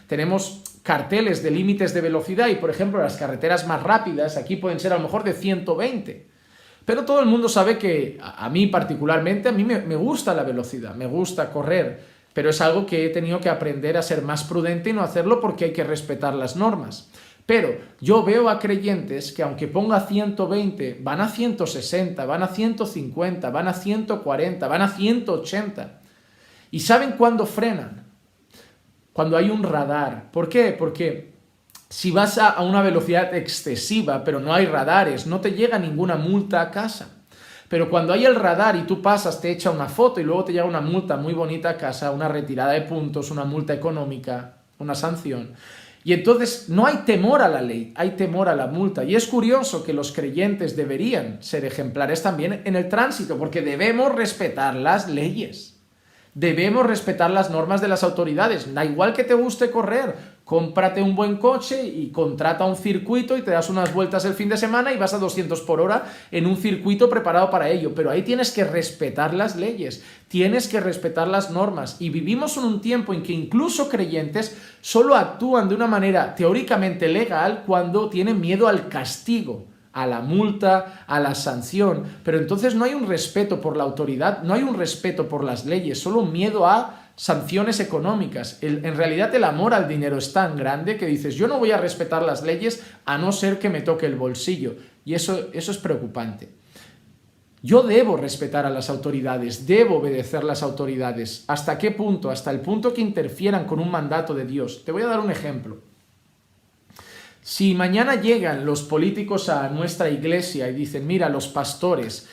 tenemos carteles de límites de velocidad y, por ejemplo, las carreteras más rápidas aquí pueden ser a lo mejor de 120. Pero todo el mundo sabe que a mí particularmente, a mí me gusta la velocidad, me gusta correr pero es algo que he tenido que aprender a ser más prudente y no hacerlo porque hay que respetar las normas. Pero yo veo a creyentes que aunque ponga 120, van a 160, van a 150, van a 140, van a 180. ¿Y saben cuándo frenan? Cuando hay un radar. ¿Por qué? Porque si vas a una velocidad excesiva, pero no hay radares, no te llega ninguna multa a casa. Pero cuando hay el radar y tú pasas, te echa una foto y luego te llega una multa muy bonita a casa, una retirada de puntos, una multa económica, una sanción. Y entonces no hay temor a la ley, hay temor a la multa. Y es curioso que los creyentes deberían ser ejemplares también en el tránsito, porque debemos respetar las leyes. Debemos respetar las normas de las autoridades. Da igual que te guste correr, cómprate un buen coche y contrata un circuito y te das unas vueltas el fin de semana y vas a 200 por hora en un circuito preparado para ello. Pero ahí tienes que respetar las leyes, tienes que respetar las normas. Y vivimos en un tiempo en que incluso creyentes solo actúan de una manera teóricamente legal cuando tienen miedo al castigo, a la multa, a la sanción, pero entonces no hay un respeto por la autoridad, no hay un respeto por las leyes, solo un miedo a sanciones económicas. En realidad el amor al dinero es tan grande que dices, yo no voy a respetar las leyes a no ser que me toque el bolsillo, y eso es preocupante. Yo debo respetar a las autoridades, debo obedecer a las autoridades. ¿Hasta qué punto? Hasta el punto que interfieran con un mandato de Dios. Te voy a dar un ejemplo. Si mañana llegan los políticos a nuestra iglesia y dicen, mira, los pastores,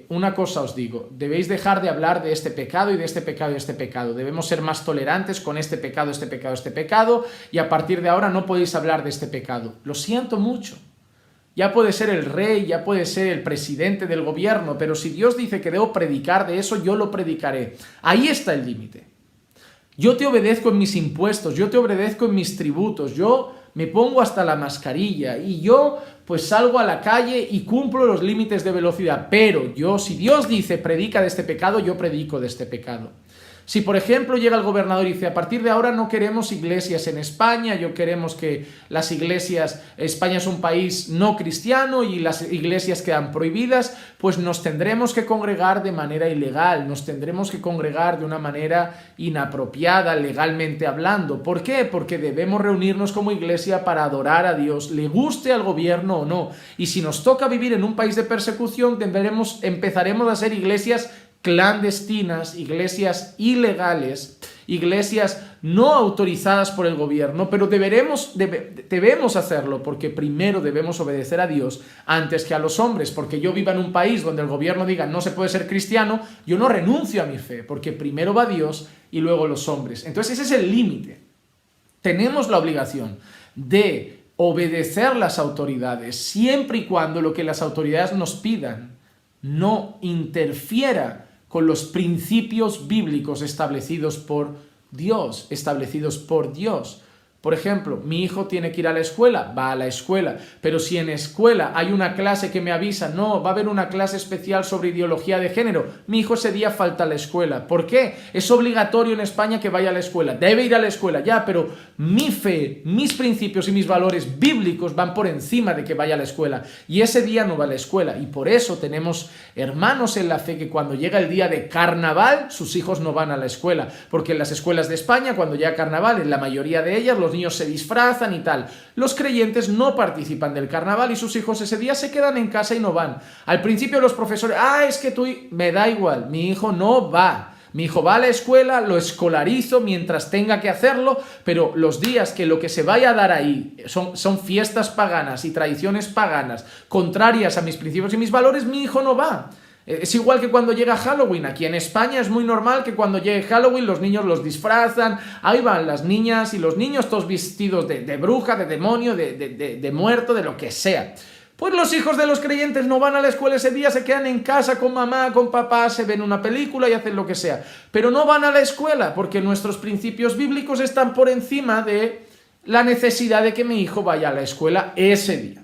una cosa os digo, debéis dejar de hablar de este pecado y de este pecado y de este pecado. Debemos ser más tolerantes con este pecado, este pecado, este pecado, y a partir de ahora no podéis hablar de este pecado. Lo siento mucho. Ya puede ser el rey, ya puede ser el presidente del gobierno, pero si Dios dice que debo predicar de eso, yo lo predicaré. Ahí está el límite. Yo te obedezco en mis impuestos, yo te obedezco en mis tributos, yo me pongo hasta la mascarilla y yo pues salgo a la calle y cumplo los límites de velocidad, pero yo, si Dios dice predica de este pecado, yo predico de este pecado. Si, por ejemplo, llega el gobernador y dice, a partir de ahora no queremos iglesias en España, yo queremos que las iglesias, España es un país no cristiano y las iglesias quedan prohibidas, pues nos tendremos que congregar de manera ilegal, nos tendremos que congregar de una manera inapropiada, legalmente hablando. ¿Por qué? Porque debemos reunirnos como iglesia para adorar a Dios, le guste al gobierno o no. Y si nos toca vivir en un país de persecución, empezaremos a ser iglesias clandestinas, iglesias ilegales, iglesias no autorizadas por el gobierno, pero debemos hacerlo porque primero debemos obedecer a Dios antes que a los hombres, porque yo viva en un país donde el gobierno diga no se puede ser cristiano, yo no renuncio a mi fe, porque primero va Dios y luego los hombres. Entonces ese es el límite. Tenemos la obligación de obedecer las autoridades siempre y cuando lo que las autoridades nos pidan no interfiera con los principios bíblicos establecidos por Dios, Por ejemplo, mi hijo tiene que ir a la escuela, va a la escuela, pero si en escuela hay una clase que me avisa, no, va a haber una clase especial sobre ideología de género, mi hijo ese día falta a la escuela. ¿Por qué? Es obligatorio en España que vaya a la escuela, debe ir a la escuela, ya, pero mi fe, mis principios y mis valores bíblicos van por encima de que vaya a la escuela, y ese día no va a la escuela, y por eso tenemos hermanos en la fe que cuando llega el día de carnaval, sus hijos no van a la escuela, porque en las escuelas de España, cuando llega carnaval, en la mayoría de ellas, los niños se disfrazan y tal. Los creyentes no participan del carnaval y sus hijos ese día se quedan en casa y no van. Al principio los profesores, es que me da igual, mi hijo no va. Mi hijo va a la escuela, lo escolarizo mientras tenga que hacerlo, pero los días que lo que se vaya a dar ahí son fiestas paganas y tradiciones paganas contrarias a mis principios y mis valores, mi hijo no va. Es igual que cuando llega Halloween. Aquí en España es muy normal que cuando llegue Halloween los niños los disfrazan, ahí van las niñas y los niños todos vestidos de bruja, de demonio, de muerto, de lo que sea. Pues los hijos de los creyentes no van a la escuela ese día, se quedan en casa con mamá, con papá, se ven una película y hacen lo que sea. Pero no van a la escuela porque nuestros principios bíblicos están por encima de la necesidad de que mi hijo vaya a la escuela ese día.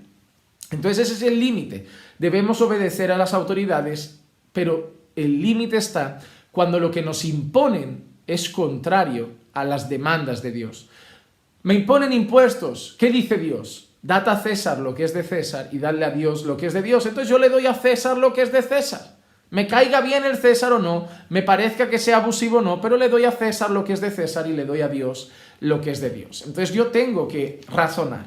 Entonces ese es el límite. Debemos obedecer a las autoridades, pero el límite está cuando lo que nos imponen es contrario a las demandas de Dios. Me imponen impuestos. ¿Qué dice Dios? Dad a César lo que es de César y dadle a Dios lo que es de Dios. Entonces yo le doy a César lo que es de César. Me caiga bien el César o no, me parezca que sea abusivo o no, pero le doy a César lo que es de César y le doy a Dios lo que es de Dios. Entonces yo tengo que razonar.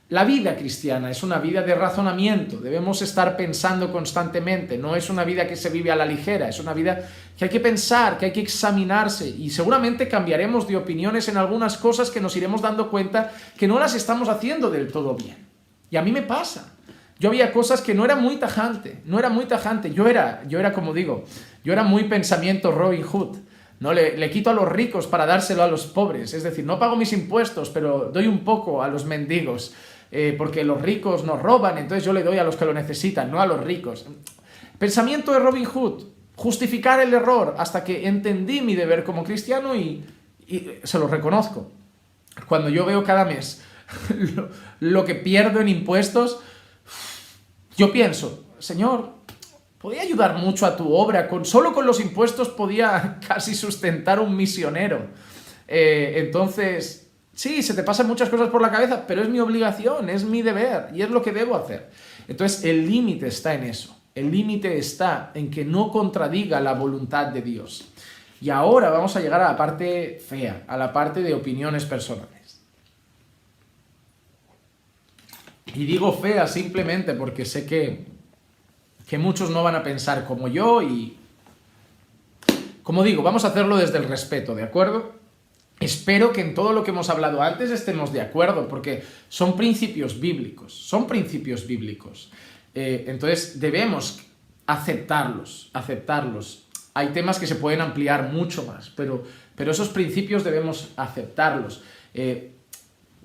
La vida cristiana es una vida de razonamiento, debemos estar pensando constantemente, no es una vida que se vive a la ligera, es una vida que hay que pensar, que hay que examinarse y seguramente cambiaremos de opiniones en algunas cosas que nos iremos dando cuenta que no las estamos haciendo del todo bien. Y a mí me pasa. Yo había cosas que no era muy tajante. Yo era como digo, yo era muy pensamiento Robin Hood. No le quito a los ricos para dárselo a los pobres. Es decir, no pago mis impuestos, pero doy un poco a los mendigos. Porque los ricos nos roban, entonces yo le doy a los que lo necesitan, no a los ricos. Pensamiento de Robin Hood. Justificar el error hasta que entendí mi deber como cristiano y se lo reconozco. Cuando yo veo cada mes lo que pierdo en impuestos, yo pienso, Señor, podía ayudar mucho a tu obra, solo con los impuestos podía casi sustentar un misionero. Entonces, sí, se te pasan muchas cosas por la cabeza, pero es mi obligación, es mi deber y es lo que debo hacer. Entonces, el límite está en eso. El límite está en que no contradiga la voluntad de Dios. Y ahora vamos a llegar a la parte fea, a la parte de opiniones personales. Y digo fea simplemente porque sé que muchos no van a pensar como yo y, como digo, vamos a hacerlo desde el respeto, ¿de acuerdo? Espero que en todo lo que hemos hablado antes estemos de acuerdo, porque son principios bíblicos, entonces debemos aceptarlos. Hay temas que se pueden ampliar mucho más, pero esos principios debemos aceptarlos.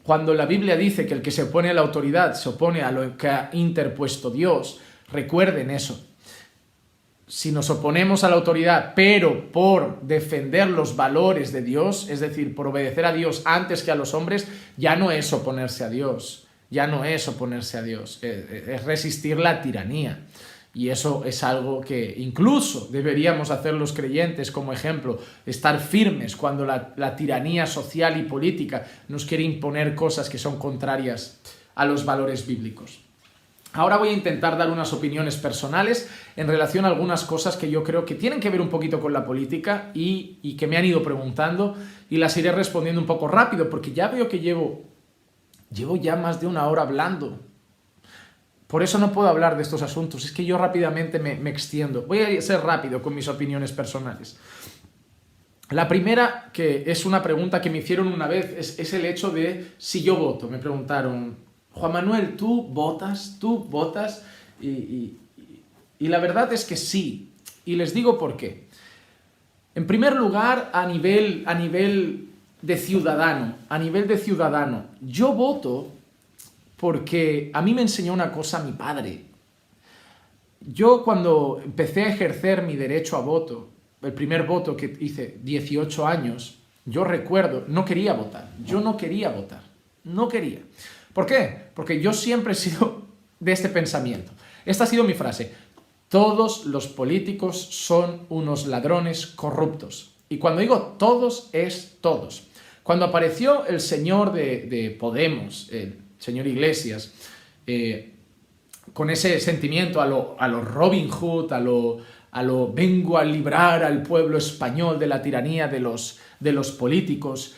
Cuando la Biblia dice que el que se opone a la autoridad se opone a lo que ha interpuesto Dios, recuerden eso. Si nos oponemos a la autoridad, pero por defender los valores de Dios, es decir, por obedecer a Dios antes que a los hombres, ya no es oponerse a Dios, es resistir la tiranía. Y eso es algo que incluso deberíamos hacer los creyentes como ejemplo, estar firmes cuando la tiranía social y política nos quiere imponer cosas que son contrarias a los valores bíblicos. Ahora voy a intentar dar unas opiniones personales en relación a algunas cosas que yo creo que tienen que ver un poquito con la política y que me han ido preguntando y las iré respondiendo un poco rápido porque ya veo que llevo ya más de una hora hablando. Por eso no puedo hablar de estos asuntos, es que yo rápidamente me extiendo. Voy a ser rápido con mis opiniones personales. La primera, que es una pregunta que me hicieron una vez, es el hecho de si yo voto. Me preguntaron, Juan Manuel, ¿tú votas? Y la verdad es que sí, y les digo por qué. En primer lugar, a nivel de ciudadano, yo voto porque a mí me enseñó una cosa mi padre. Yo cuando empecé a ejercer mi derecho a voto, el primer voto que hice, 18 años, yo recuerdo, no quería votar. ¿Por qué? Porque yo siempre he sido de este pensamiento. Esta ha sido mi frase. Todos los políticos son unos ladrones corruptos. Y cuando digo todos, es todos. Cuando apareció el señor de Podemos, el señor Iglesias, con ese sentimiento a lo Robin Hood, a lo vengo a librar al pueblo español de la tiranía de los políticos,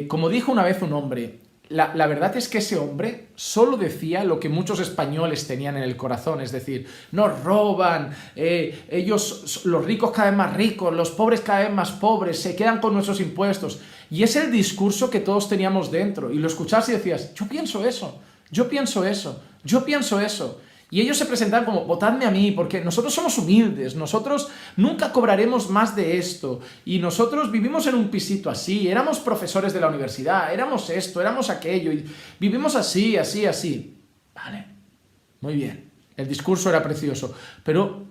como dijo una vez un hombre, la verdad es que ese hombre solo decía lo que muchos españoles tenían en el corazón, es decir, nos roban, los ricos cada vez más ricos, los pobres cada vez más pobres, se quedan con nuestros impuestos. Y es el discurso que todos teníamos dentro. Y lo escuchabas y decías, yo pienso eso. Y ellos se presentaban como, votadme a mí, porque nosotros somos humildes, nosotros nunca cobraremos más de esto, y nosotros vivimos en un pisito así, éramos profesores de la universidad, éramos esto, éramos aquello, y vivimos así. Vale, muy bien, el discurso era precioso, pero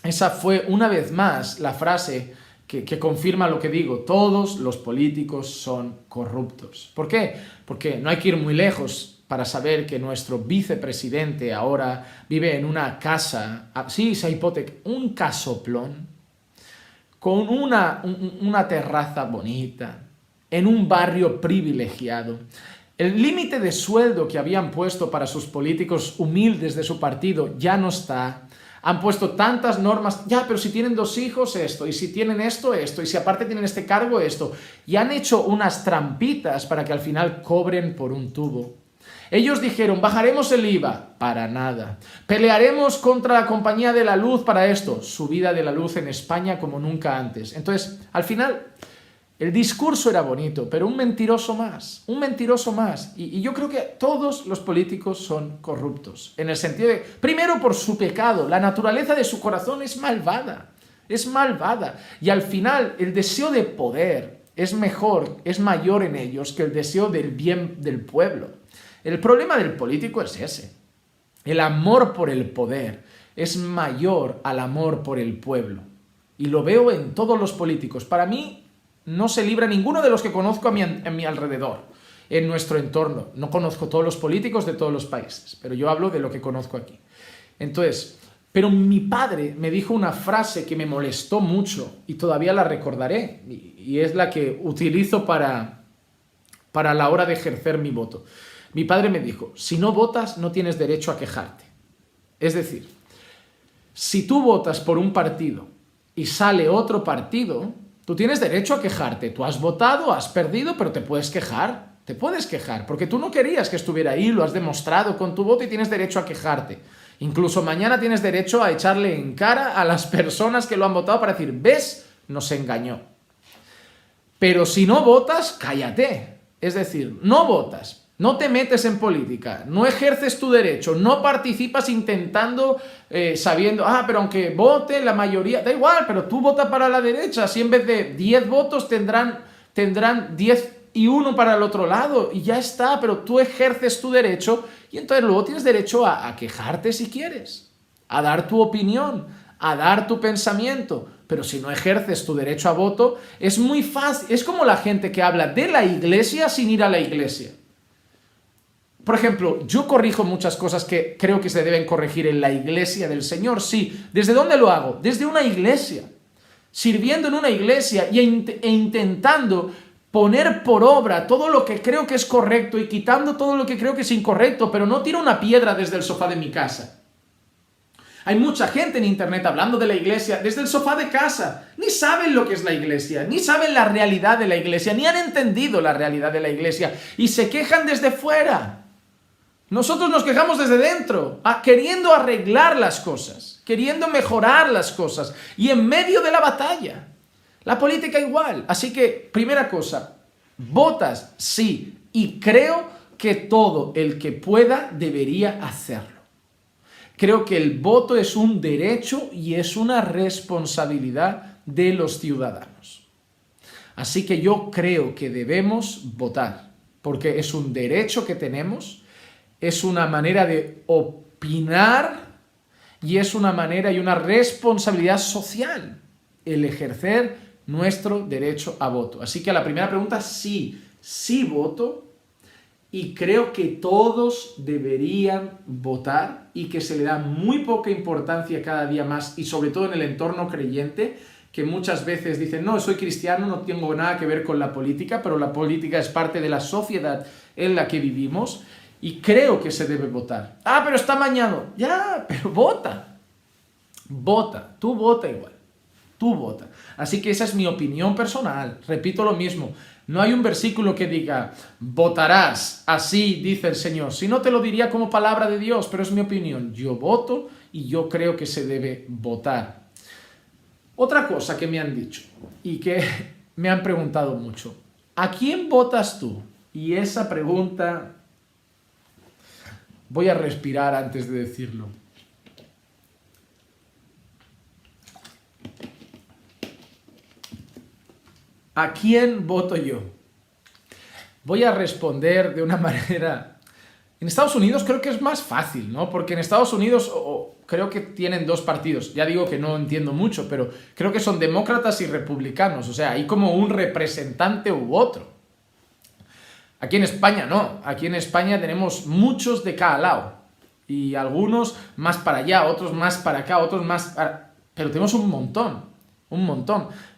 esa fue una vez más la frase que confirma lo que digo, todos los políticos son corruptos. ¿Por qué? Porque no hay que ir muy lejos para saber que nuestro vicepresidente ahora vive en una casa, sí, se hipoteca, un casoplón, con una terraza bonita, en un barrio privilegiado. El límite de sueldo que habían puesto para sus políticos humildes de su partido ya no está. Han puesto tantas normas, ya, pero si tienen 2 hijos, esto, y si tienen esto, esto, y si aparte tienen este cargo, esto. Y han hecho unas trampitas para que al final cobren por un tubo. Ellos dijeron, bajaremos el IVA, para nada. Pelearemos contra la compañía de la luz para esto, subida de la luz en España como nunca antes. Entonces, al final, el discurso era bonito, pero un mentiroso más, un mentiroso más. Y yo creo que todos los políticos son corruptos, en el sentido de, primero por su pecado, la naturaleza de su corazón es malvada, y al final el deseo de poder es mejor, es mayor en ellos que el deseo del bien del pueblo. El problema del político es ese. El amor por el poder es mayor al amor por el pueblo. Y lo veo en todos los políticos. Para mí no se libra ninguno de los que conozco a mi alrededor, en nuestro entorno. No conozco todos los políticos de todos los países, pero yo hablo de lo que conozco aquí. Entonces, pero mi padre me dijo una frase que me molestó mucho y todavía la recordaré. Y es la que utilizo para la hora de ejercer mi voto. Mi padre me dijo, si no votas no tienes derecho a quejarte. Es decir, si tú votas por un partido y sale otro partido, tú tienes derecho a quejarte. Tú has votado, has perdido, pero te puedes quejar. Te puedes quejar, porque tú no querías que estuviera ahí, lo has demostrado con tu voto y tienes derecho a quejarte. Incluso mañana tienes derecho a echarle en cara a las personas que lo han votado para decir, ¿ves? Nos engañó. Pero si no votas, cállate. Es decir, no votas. No te metes en política, no ejerces tu derecho, no participas intentando, sabiendo, pero aunque vote la mayoría, da igual, pero tú vota para la derecha, así en vez de 10 votos tendrán 10 y 1 para el otro lado, y ya está, pero tú ejerces tu derecho, y entonces luego tienes derecho a quejarte si quieres, a dar tu opinión, a dar tu pensamiento, pero si no ejerces tu derecho a voto, es muy fácil, es como la gente que habla de la iglesia sin ir a la iglesia. Por ejemplo, yo corrijo muchas cosas que creo que se deben corregir en la iglesia del Señor, sí. ¿Desde dónde lo hago? Desde una iglesia. Sirviendo en una iglesia e intentando poner por obra todo lo que creo que es correcto y quitando todo lo que creo que es incorrecto, pero no tiro una piedra desde el sofá de mi casa. Hay mucha gente en internet hablando de la iglesia desde el sofá de casa. Ni saben lo que es la iglesia, ni saben la realidad de la iglesia, ni han entendido la realidad de la iglesia y se quejan desde fuera. Nosotros nos quejamos desde dentro, queriendo arreglar las cosas, queriendo mejorar las cosas y en medio de la batalla. La política igual. Así que, primera cosa, votas, sí, y creo que todo el que pueda debería hacerlo. Creo que el voto es un derecho y es una responsabilidad de los ciudadanos. Así que yo creo que debemos votar, porque es un derecho que tenemos. Es una manera de opinar y es una manera y una responsabilidad social el ejercer nuestro derecho a voto. Así que a la primera pregunta, sí voto y creo que todos deberían votar y que se le da muy poca importancia cada día más y sobre todo en el entorno creyente, que muchas veces dicen, no, soy cristiano, no tengo nada que ver con la política, pero la política es parte de la sociedad en la que vivimos. Y creo que se debe votar. Pero está amañado. Ya, pero vota. Vota. Tú vota igual. Tú vota. Así que esa es mi opinión personal. Repito lo mismo. No hay un versículo que diga, votarás, así dice el Señor. Si no, te lo diría como palabra de Dios, pero es mi opinión. Yo voto y yo creo que se debe votar. Otra cosa que me han dicho y que me han preguntado mucho. ¿A quién votas tú? Y esa pregunta... Voy a respirar antes de decirlo. ¿A quién voto yo? Voy a responder de una manera... En Estados Unidos creo que es más fácil, ¿no? Porque en Estados Unidos creo que tienen 2 partidos. Ya digo que no entiendo mucho, pero creo que son demócratas y republicanos. O sea, hay como un representante u otro. Aquí en España no, aquí en España tenemos muchos de cada lado y algunos más para allá, otros más para acá, otros más para... Pero tenemos un montón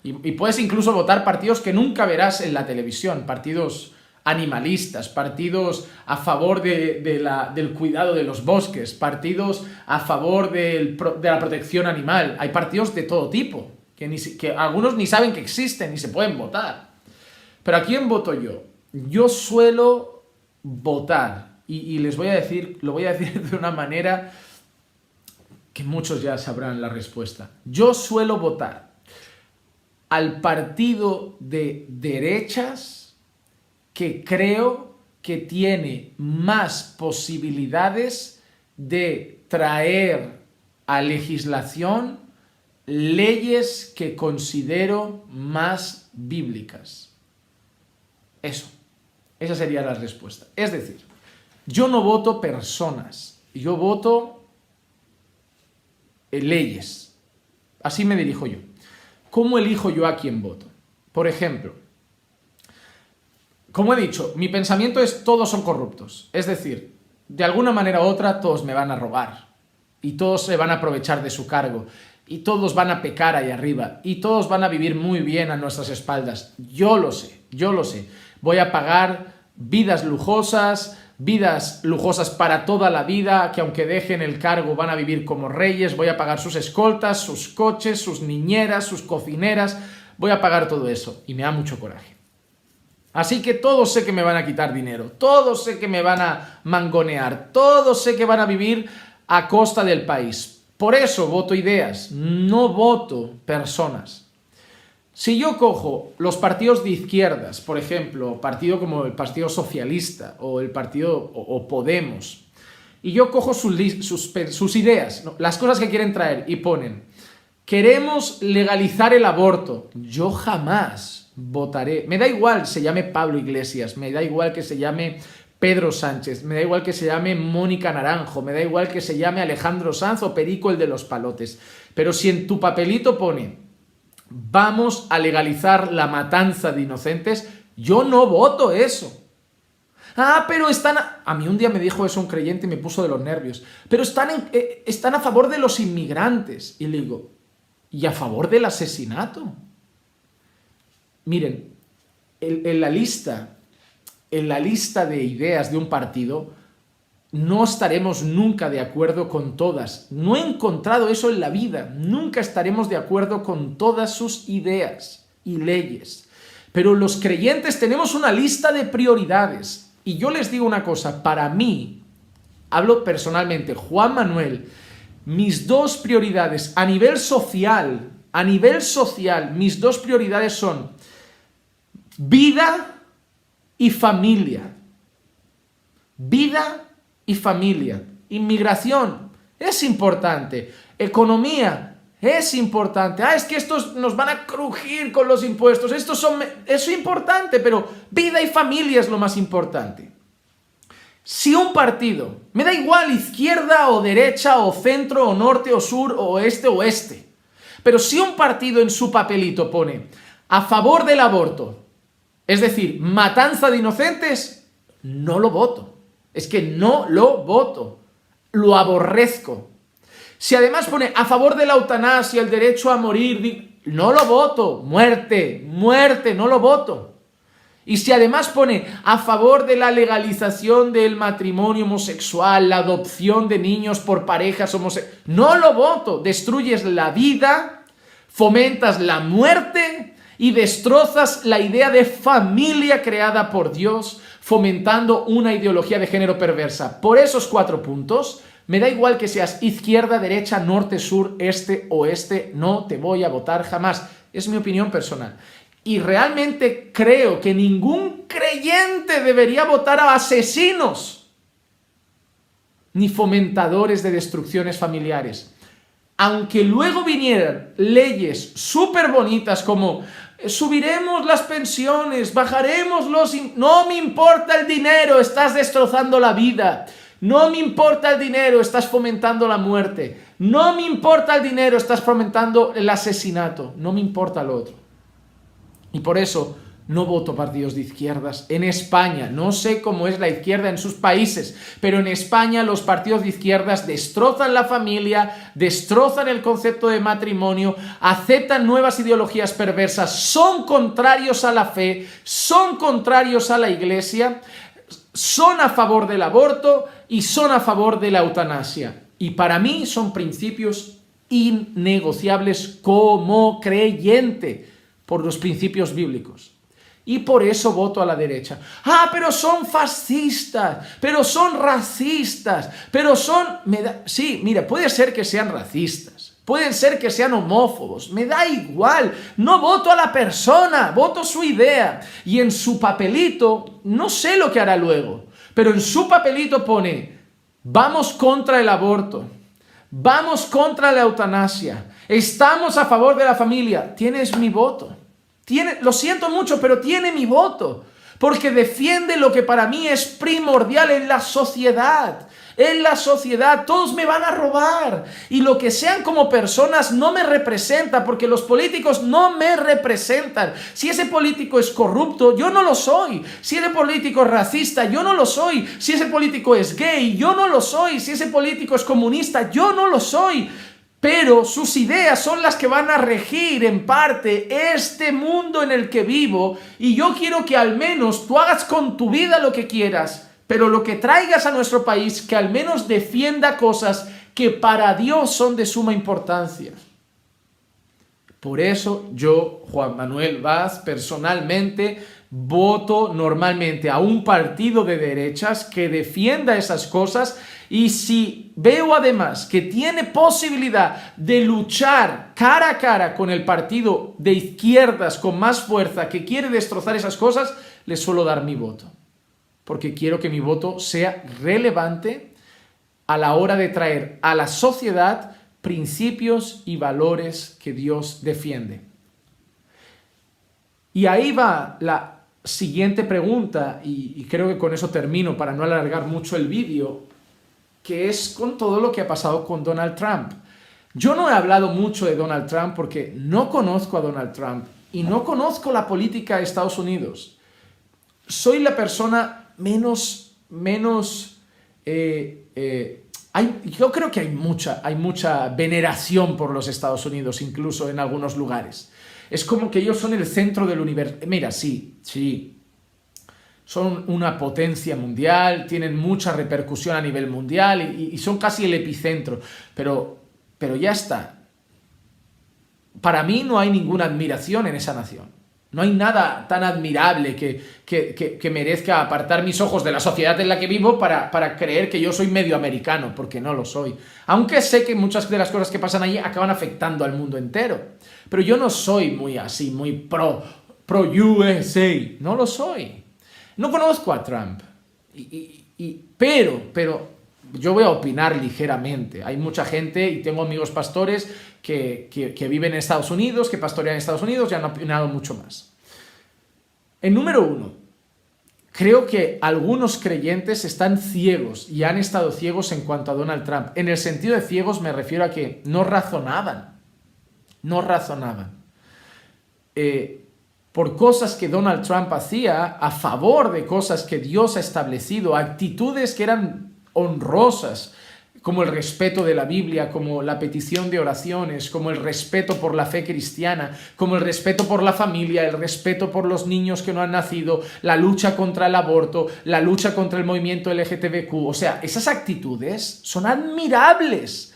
y puedes incluso votar partidos que nunca verás en la televisión, partidos animalistas, partidos a favor del cuidado de los bosques, partidos a favor de la protección animal. Hay partidos de todo tipo, que algunos ni saben que existen, ni se pueden votar. Pero ¿a quién voto yo? Yo suelo votar, y les voy a decir, lo voy a decir de una manera que muchos ya sabrán la respuesta. Yo suelo votar al partido de derechas que creo que tiene más posibilidades de traer a legislación leyes que considero más bíblicas. Esa sería la respuesta. Es decir, yo no voto personas, yo voto leyes. Así me dirijo yo. ¿Cómo elijo yo a quién voto? Por ejemplo, como he dicho, mi pensamiento es todos son corruptos. Es decir, de alguna manera u otra todos me van a robar y todos se van a aprovechar de su cargo y todos van a pecar ahí arriba y todos van a vivir muy bien a nuestras espaldas. Yo lo sé, yo lo sé. Voy a pagar vidas lujosas para toda la vida, que aunque dejen el cargo van a vivir como reyes. Voy a pagar sus escoltas, sus coches, sus niñeras, sus cocineras. Voy a pagar todo eso y me da mucho coraje. Así que todos sé que me van a quitar dinero, todos sé que me van a mangonear, todos sé que van a vivir a costa del país. Por eso voto ideas, no voto personas. Si yo cojo los partidos de izquierdas, por ejemplo, partido como el Partido Socialista o el partido o Podemos, y yo cojo sus ideas, ¿no?, las cosas que quieren traer, y ponen: queremos legalizar el aborto, yo jamás votaré. Me da igual se llame Pablo Iglesias, me da igual que se llame Pedro Sánchez, me da igual que se llame Mónica Naranjo, me da igual que se llame Alejandro Sanz o Perico el de los palotes. Pero si en tu papelito pone vamos a legalizar la matanza de inocentes, yo no voto eso. Ah, pero están... A mí un día me dijo eso un creyente y me puso de los nervios. Pero están a favor de los inmigrantes. Y le digo, ¿y a favor del asesinato? Miren, en la lista de ideas de un partido no estaremos nunca de acuerdo con todas. No he encontrado eso en la vida. Nunca estaremos de acuerdo con todas sus ideas y leyes. Pero los creyentes tenemos una lista de prioridades. Y yo les digo una cosa, para mí, hablo personalmente, Juan Manuel, mis dos prioridades a nivel social, mis dos prioridades son vida y familia. Vida y familia. Inmigración es importante. Economía es importante. Es que estos nos van a crujir con los impuestos. Eso es importante, pero vida y familia es lo más importante. Si un partido, me da igual izquierda o derecha o centro o norte o sur o oeste, pero si un partido en su papelito pone a favor del aborto, es decir, matanza de inocentes, no lo voto. Es que no lo voto, lo aborrezco. Si además pone a favor de la eutanasia, el derecho a morir, no lo voto, muerte, no lo voto. Y si además pone a favor de la legalización del matrimonio homosexual, la adopción de niños por parejas homosexuales, no lo voto. Destruyes la vida, fomentas la muerte y destrozas la idea de familia creada por Dios, fomentando una ideología de género perversa. Por esos 4 puntos, me da igual que seas izquierda, derecha, norte, sur, este, oeste, no te voy a votar jamás. Es mi opinión personal. Y realmente creo que ningún creyente debería votar a asesinos ni fomentadores de destrucciones familiares. Aunque luego vinieran leyes súper bonitas como subiremos las pensiones, bajaremos los... No me importa el dinero, estás destrozando la vida. No me importa el dinero, estás fomentando la muerte. No me importa el dinero, estás fomentando el asesinato. No me importa lo otro. Y por eso No voto partidos de izquierdas. En España, no sé cómo es la izquierda en sus países, pero en España los partidos de izquierdas destrozan la familia, destrozan el concepto de matrimonio, aceptan nuevas ideologías perversas, son contrarios a la fe, son contrarios a la iglesia, son a favor del aborto y son a favor de la eutanasia. Y para mí son principios innegociables como creyente por los principios bíblicos. Y por eso voto a la derecha. Pero son fascistas, pero son racistas, pero son... Sí, mira, puede ser que sean racistas, pueden ser que sean homófobos, me da igual. No voto a la persona, voto su idea. Y en su papelito, no sé lo que hará luego, pero en su papelito pone, vamos contra el aborto, vamos contra la eutanasia, estamos a favor de la familia. Tienes mi voto. Lo siento mucho, pero tiene mi voto, porque defiende lo que para mí es primordial en la sociedad. En la sociedad todos me van a robar y lo que sean como personas no me representa, porque los políticos no me representan. Si ese político es corrupto, yo no lo soy. Si ese político es racista, yo no lo soy. Si ese político es gay, yo no lo soy. Si ese político es comunista, yo no lo soy. Pero sus ideas son las que van a regir en parte este mundo en el que vivo, y yo quiero que al menos tú hagas con tu vida lo que quieras, pero lo que traigas a nuestro país, que al menos defienda cosas que para Dios son de suma importancia. Por eso yo, Juan Manuel Vaz, personalmente voto normalmente a un partido de derechas que defienda esas cosas. Y si veo además que tiene posibilidad de luchar cara a cara con el partido de izquierdas con más fuerza que quiere destrozar esas cosas, le suelo dar mi voto. Porque quiero que mi voto sea relevante a la hora de traer a la sociedad principios y valores que Dios defiende. Y ahí va la siguiente pregunta, y creo que con eso termino para no alargar mucho el vídeo, que es con todo lo que ha pasado con Donald Trump. Yo no he hablado mucho de Donald Trump porque no conozco a Donald Trump y no conozco la política de Estados Unidos. Soy la persona yo creo que hay mucha veneración por los Estados Unidos, incluso en algunos lugares. Es como que ellos son el centro del universo. Mira, sí. Son una potencia mundial, tienen mucha repercusión a nivel mundial y son casi el epicentro. Pero ya está. Para mí no hay ninguna admiración en esa nación. No hay nada tan admirable que merezca apartar mis ojos de la sociedad en la que vivo para creer que yo soy medio americano, porque no lo soy. Aunque sé que muchas de las cosas que pasan allí acaban afectando al mundo entero. Pero yo no soy muy así, muy pro USA. No lo soy. No conozco a Trump, pero yo voy a opinar ligeramente. Hay mucha gente, y tengo amigos pastores que viven en Estados Unidos, que pastorean en Estados Unidos, y han opinado mucho más. En número 1, creo que algunos creyentes están ciegos y han estado ciegos en cuanto a Donald Trump. En el sentido de ciegos me refiero a que no razonaban. Por cosas que Donald Trump hacía a favor de cosas que Dios ha establecido, actitudes que eran honrosas, como el respeto de la Biblia, como la petición de oraciones, como el respeto por la fe cristiana, como el respeto por la familia, el respeto por los niños que no han nacido, la lucha contra el aborto, la lucha contra el movimiento LGTBQ. O sea, esas actitudes son admirables,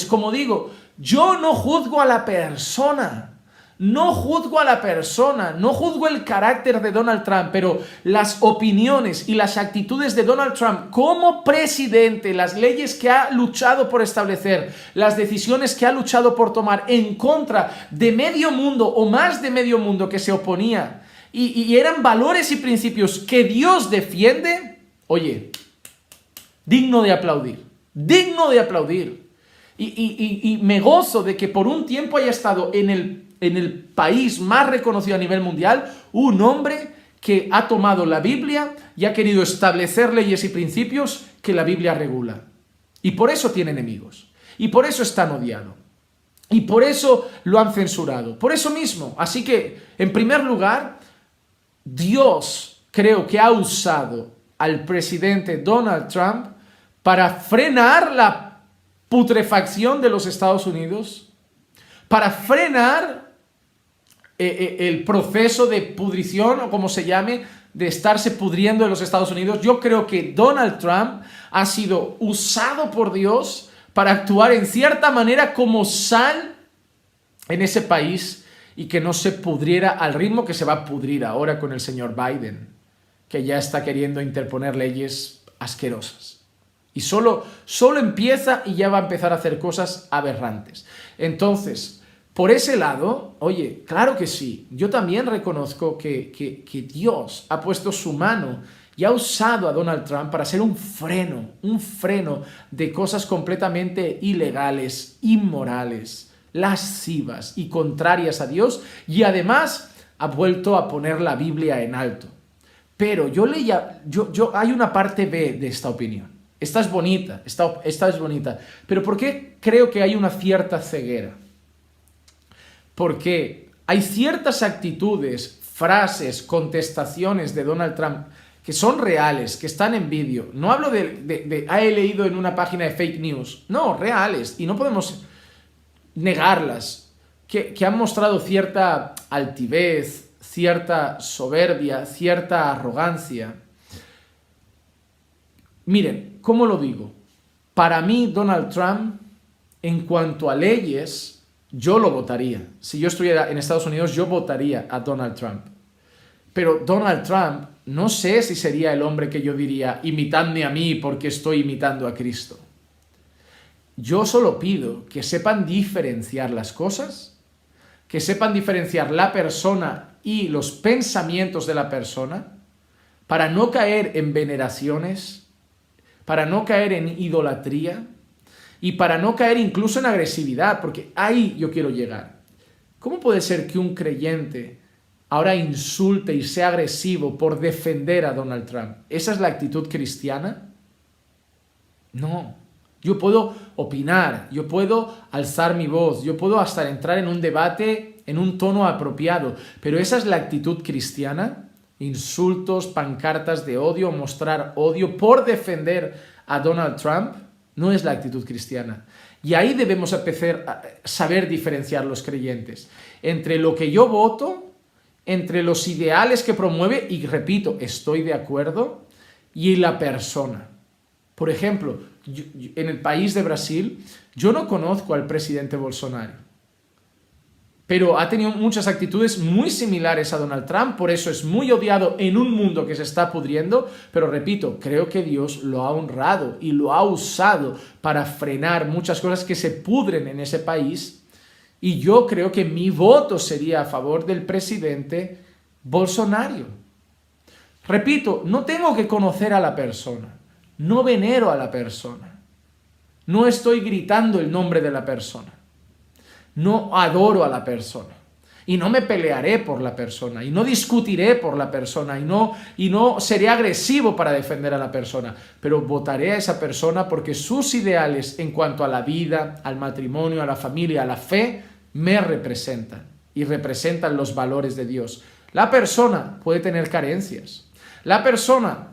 Como digo, yo no juzgo a la persona. No juzgo el carácter de Donald Trump, pero las opiniones y las actitudes de Donald Trump como presidente, las leyes que ha luchado por establecer, las decisiones que ha luchado por tomar en contra de medio mundo o más de medio mundo que se oponía, y eran valores y principios que Dios defiende, oye, digno de aplaudir. Y me gozo de que por un tiempo haya estado en el país más reconocido a nivel mundial, un hombre que ha tomado la Biblia y ha querido establecer leyes y principios que la Biblia regula. Y por eso tiene enemigos. Y por eso es tan odiado. Y por eso lo han censurado. Por eso mismo. Así que, en primer lugar, Dios creo que ha usado al presidente Donald Trump para frenar la putrefacción de los Estados Unidos, para frenar el proceso de pudrición, o como se llame, de estarse pudriendo en los Estados Unidos. Yo creo que Donald Trump ha sido usado por Dios para actuar en cierta manera como sal en ese país y que no se pudriera al ritmo que se va a pudrir ahora con el señor Biden, que ya está queriendo interponer leyes asquerosas. Y solo empieza y ya va a empezar a hacer cosas aberrantes. Entonces, por ese lado, oye, claro que sí, yo también reconozco que Dios ha puesto su mano y ha usado a Donald Trump para ser un freno de cosas completamente ilegales, inmorales, lascivas y contrarias a Dios, y además ha vuelto a poner la Biblia en alto. Pero hay una parte B de esta opinión. Esta es bonita, esta es bonita. Pero ¿por qué creo que hay una cierta ceguera? Porque hay ciertas actitudes, frases, contestaciones de Donald Trump que son reales, que están en vídeo. No hablo he leído en una página de fake news. No, reales. Y no podemos negarlas. Que han mostrado cierta altivez, cierta soberbia, cierta arrogancia. Miren, ¿cómo lo digo? Para mí, Donald Trump, en cuanto a leyes, yo lo votaría. Si yo estuviera en Estados Unidos, yo votaría a Donald Trump. Pero Donald Trump, no sé si sería el hombre que yo diría, imitadme a mí porque estoy imitando a Cristo. Yo solo pido que sepan diferenciar las cosas, que sepan diferenciar la persona y los pensamientos de la persona, para no caer en veneraciones, para no caer en idolatría y para no caer incluso en agresividad, porque ahí yo quiero llegar. ¿Cómo puede ser que un creyente ahora insulte y sea agresivo por defender a Donald Trump? ¿Esa es la actitud cristiana? No. Yo puedo opinar, yo puedo alzar mi voz, yo puedo hasta entrar en un debate en un tono apropiado, pero ¿esa es la actitud cristiana? Insultos, pancartas de odio, mostrar odio por defender a Donald Trump, no es la actitud cristiana. Y ahí debemos empezar a saber diferenciar los creyentes entre lo que yo voto, entre los ideales que promueve, y repito, estoy de acuerdo, y la persona. Por ejemplo, en el país de Brasil, yo no conozco al presidente Bolsonaro, pero ha tenido muchas actitudes muy similares a Donald Trump, por eso es muy odiado en un mundo que se está pudriendo, pero repito, creo que Dios lo ha honrado y lo ha usado para frenar muchas cosas que se pudren en ese país, y yo creo que mi voto sería a favor del presidente Bolsonaro. Repito, no tengo que conocer a la persona, no venero a la persona, no estoy gritando el nombre de la persona. No adoro a la persona y no me pelearé por la persona y no discutiré por la persona y no seré agresivo para defender a la persona, pero votaré a esa persona porque sus ideales en cuanto a la vida, al matrimonio, a la familia, a la fe, me representan y representan los valores de Dios. La persona puede tener carencias, la persona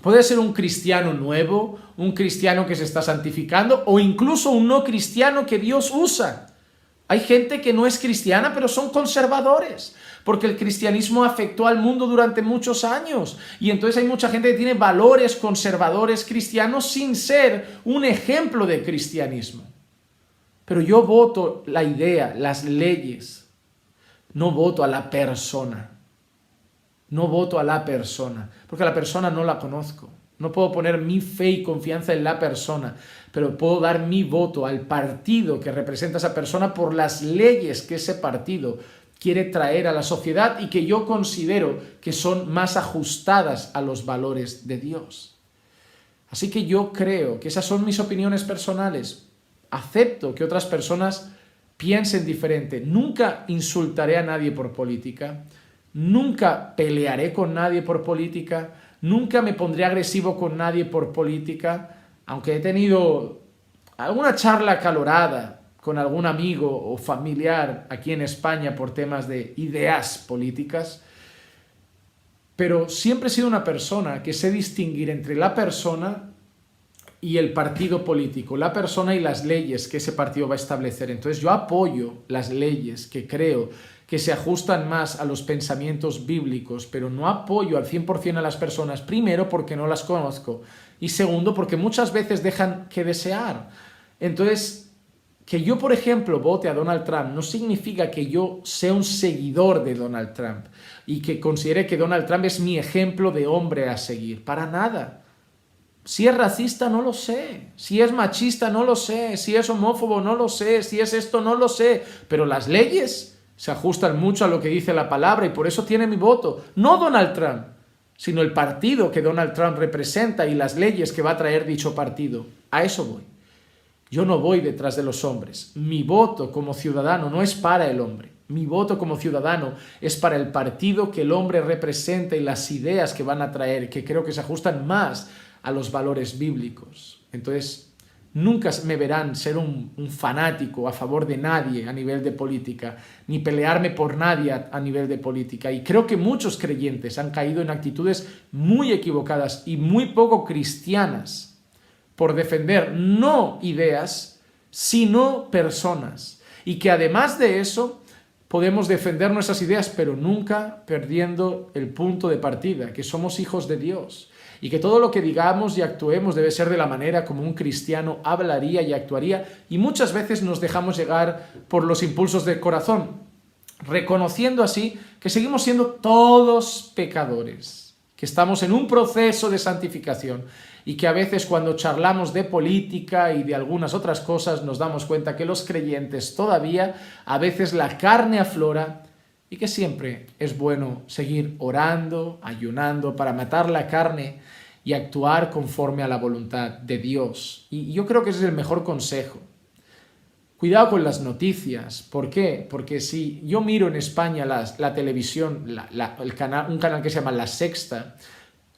puede ser un cristiano nuevo, un cristiano que se está santificando o incluso un no cristiano que Dios usa. Hay gente que no es cristiana, pero son conservadores, porque el cristianismo afectó al mundo durante muchos años. Y entonces hay mucha gente que tiene valores conservadores cristianos sin ser un ejemplo de cristianismo. Pero yo voto la idea, las leyes. No voto a la persona. No voto a la persona, porque a la persona no la conozco. No puedo poner mi fe y confianza en la persona, pero puedo dar mi voto al partido que representa a esa persona por las leyes que ese partido quiere traer a la sociedad y que yo considero que son más ajustadas a los valores de Dios. Así que yo creo que esas son mis opiniones personales. Acepto que otras personas piensen diferente. Nunca insultaré a nadie por política. Nunca pelearé con nadie por política. Nunca me pondré agresivo con nadie por política, aunque he tenido alguna charla acalorada con algún amigo o familiar aquí en España por temas de ideas políticas, pero siempre he sido una persona que sé distinguir entre la persona y el partido político, la persona y las leyes que ese partido va a establecer. Entonces yo apoyo las leyes que creo que se ajustan más a los pensamientos bíblicos, pero no apoyo al 100% a las personas, primero porque no las conozco y segundo porque muchas veces dejan que desear. Entonces, que yo, por ejemplo, vote a Donald Trump no significa que yo sea un seguidor de Donald Trump y que considere que Donald Trump es mi ejemplo de hombre a seguir, para nada. Si es racista, no lo sé. Si es machista, no lo sé. Si es homófobo, no lo sé. Si es esto, no lo sé. Pero las leyes se ajustan mucho a lo que dice la palabra y por eso tiene mi voto. No Donald Trump, sino el partido que Donald Trump representa y las leyes que va a traer dicho partido. A eso voy. Yo no voy detrás de los hombres. Mi voto como ciudadano no es para el hombre. Mi voto como ciudadano es para el partido que el hombre representa y las ideas que van a traer, que creo que se ajustan más a los valores bíblicos. Entonces, nunca me verán ser un fanático a favor de nadie a nivel de política, ni pelearme por nadie a nivel de política. Y creo que muchos creyentes han caído en actitudes muy equivocadas y muy poco cristianas por defender no ideas, sino personas. Y que además de eso, podemos defender nuestras ideas, pero nunca perdiendo el punto de partida, que somos hijos de Dios. Y que todo lo que digamos y actuemos debe ser de la manera como un cristiano hablaría y actuaría, y muchas veces nos dejamos llegar por los impulsos del corazón, reconociendo así que seguimos siendo todos pecadores, que estamos en un proceso de santificación y que a veces cuando charlamos de política y de algunas otras cosas nos damos cuenta que los creyentes todavía a veces la carne aflora y que siempre es bueno seguir orando, ayunando para matar la carne y actuar conforme a la voluntad de Dios. Y yo creo que ese es el mejor consejo. Cuidado con las noticias. ¿Por qué? Porque si yo miro en España la televisión, un canal que se llama La Sexta,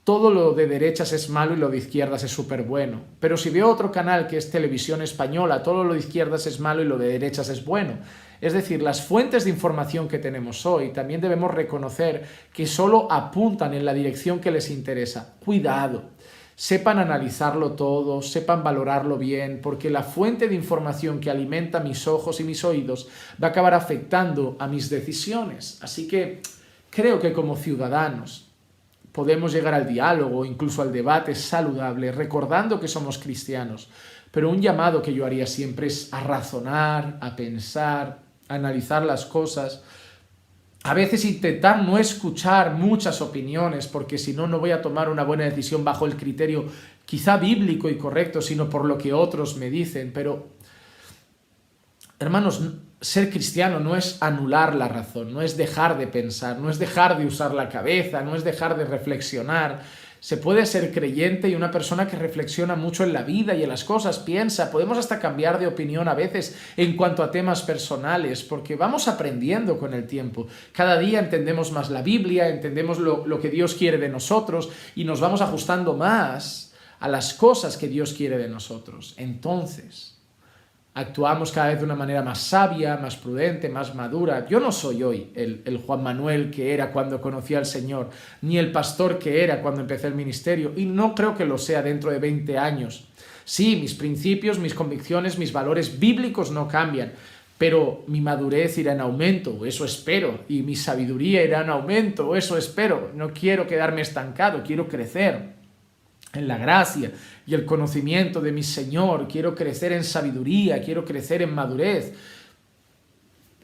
todo lo de derechas es malo y lo de izquierdas es súper bueno. Pero si veo otro canal que es Televisión Española, todo lo de izquierdas es malo y lo de derechas es bueno. Es decir, las fuentes de información que tenemos hoy también debemos reconocer que solo apuntan en la dirección que les interesa. Cuidado, sepan analizarlo todo, sepan valorarlo bien, porque la fuente de información que alimenta mis ojos y mis oídos va a acabar afectando a mis decisiones. Así que creo que como ciudadanos podemos llegar al diálogo, incluso al debate saludable, recordando que somos cristianos. Pero un llamado que yo haría siempre es a razonar, a pensar, a analizar las cosas. A veces intentar no escuchar muchas opiniones, porque si no, no voy a tomar una buena decisión bajo el criterio quizá bíblico y correcto, sino por lo que otros me dicen. Pero, hermanos, ser cristiano no es anular la razón, no es dejar de pensar, no es dejar de usar la cabeza, no es dejar de reflexionar. Se puede ser creyente y una persona que reflexiona mucho en la vida y en las cosas, piensa, podemos hasta cambiar de opinión a veces en cuanto a temas personales, porque vamos aprendiendo con el tiempo. Cada día entendemos más la Biblia, entendemos lo que Dios quiere de nosotros y nos vamos ajustando más a las cosas que Dios quiere de nosotros. Entonces, actuamos cada vez de una manera más sabia, más prudente, más madura. Yo no soy hoy el Juan Manuel que era cuando conocí al Señor, ni el pastor que era cuando empecé el ministerio, y no creo que lo sea dentro de 20 años. Sí, mis principios, mis convicciones, mis valores bíblicos no cambian, pero mi madurez irá en aumento, o eso espero, y mi sabiduría irá en aumento, o eso espero. No quiero quedarme estancado, quiero crecer en la gracia y el conocimiento de mi Señor, quiero crecer en sabiduría, quiero crecer en madurez.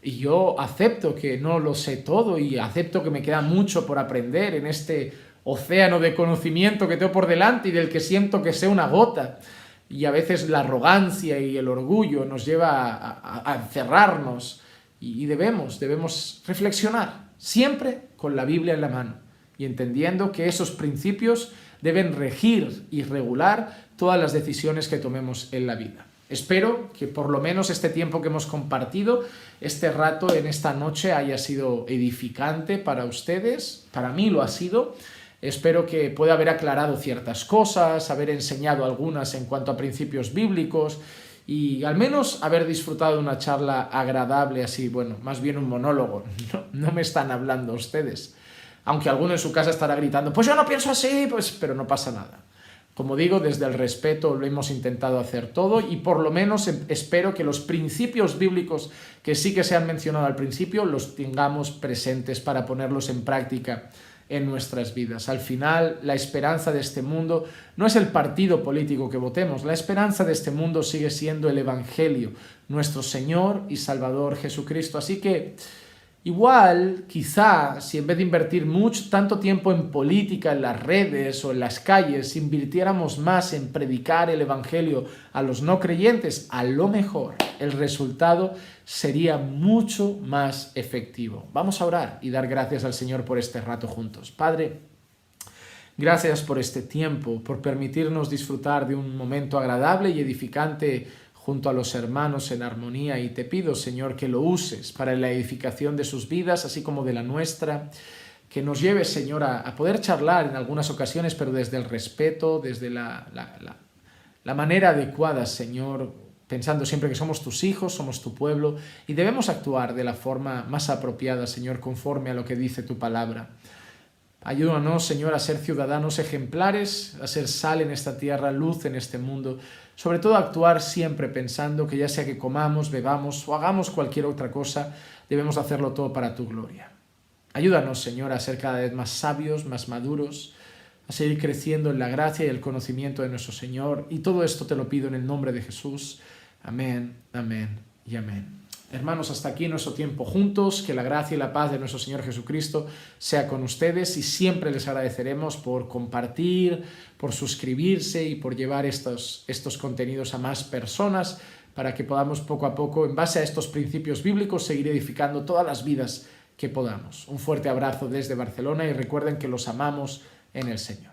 Y yo acepto que no lo sé todo y acepto que me queda mucho por aprender en este océano de conocimiento que tengo por delante y del que siento que sé una gota. Y a veces la arrogancia y el orgullo nos lleva a encerrarnos y debemos reflexionar, siempre con la Biblia en la mano y entendiendo que esos principios deben regir y regular todas las decisiones que tomemos en la vida. Espero que por lo menos este tiempo que hemos compartido, este rato en esta noche haya sido edificante para ustedes, para mí lo ha sido. Espero que pueda haber aclarado ciertas cosas, haber enseñado algunas en cuanto a principios bíblicos y al menos haber disfrutado de una charla agradable así, bueno, más bien un monólogo, no me están hablando ustedes. Aunque alguno en su casa estará gritando, pues yo no pienso así, pues, pero no pasa nada. Como digo, desde el respeto lo hemos intentado hacer todo y por lo menos espero que los principios bíblicos que sí que se han mencionado al principio los tengamos presentes para ponerlos en práctica en nuestras vidas. Al final, la esperanza de este mundo no es el partido político que votemos, la esperanza de este mundo sigue siendo el Evangelio, nuestro Señor y Salvador Jesucristo. Así que igual, quizá, si en vez de invertir tanto tiempo en política, en las redes o en las calles, invirtiéramos más en predicar el Evangelio a los no creyentes, a lo mejor el resultado sería mucho más efectivo. Vamos a orar y dar gracias al Señor por este rato juntos. Padre, gracias por este tiempo, por permitirnos disfrutar de un momento agradable y edificante junto a los hermanos en armonía, y te pido, Señor, que lo uses para la edificación de sus vidas, así como de la nuestra, que nos lleves, Señor, a poder charlar en algunas ocasiones, pero desde el respeto, desde la manera adecuada, Señor, pensando siempre que somos tus hijos, somos tu pueblo, y debemos actuar de la forma más apropiada, Señor, conforme a lo que dice tu palabra. Ayúdanos, Señor, a ser ciudadanos ejemplares, a ser sal en esta tierra, luz en este mundo. Sobre todo a actuar siempre pensando que ya sea que comamos, bebamos o hagamos cualquier otra cosa, debemos hacerlo todo para tu gloria. Ayúdanos, Señor, a ser cada vez más sabios, más maduros, a seguir creciendo en la gracia y el conocimiento de nuestro Señor. Y todo esto te lo pido en el nombre de Jesús. Amén, amén y amén. Hermanos, hasta aquí nuestro tiempo juntos, que la gracia y la paz de nuestro Señor Jesucristo sea con ustedes y siempre les agradeceremos por compartir, por suscribirse y por llevar estos contenidos a más personas para que podamos poco a poco, en base a estos principios bíblicos, seguir edificando todas las vidas que podamos. Un fuerte abrazo desde Barcelona y recuerden que los amamos en el Señor.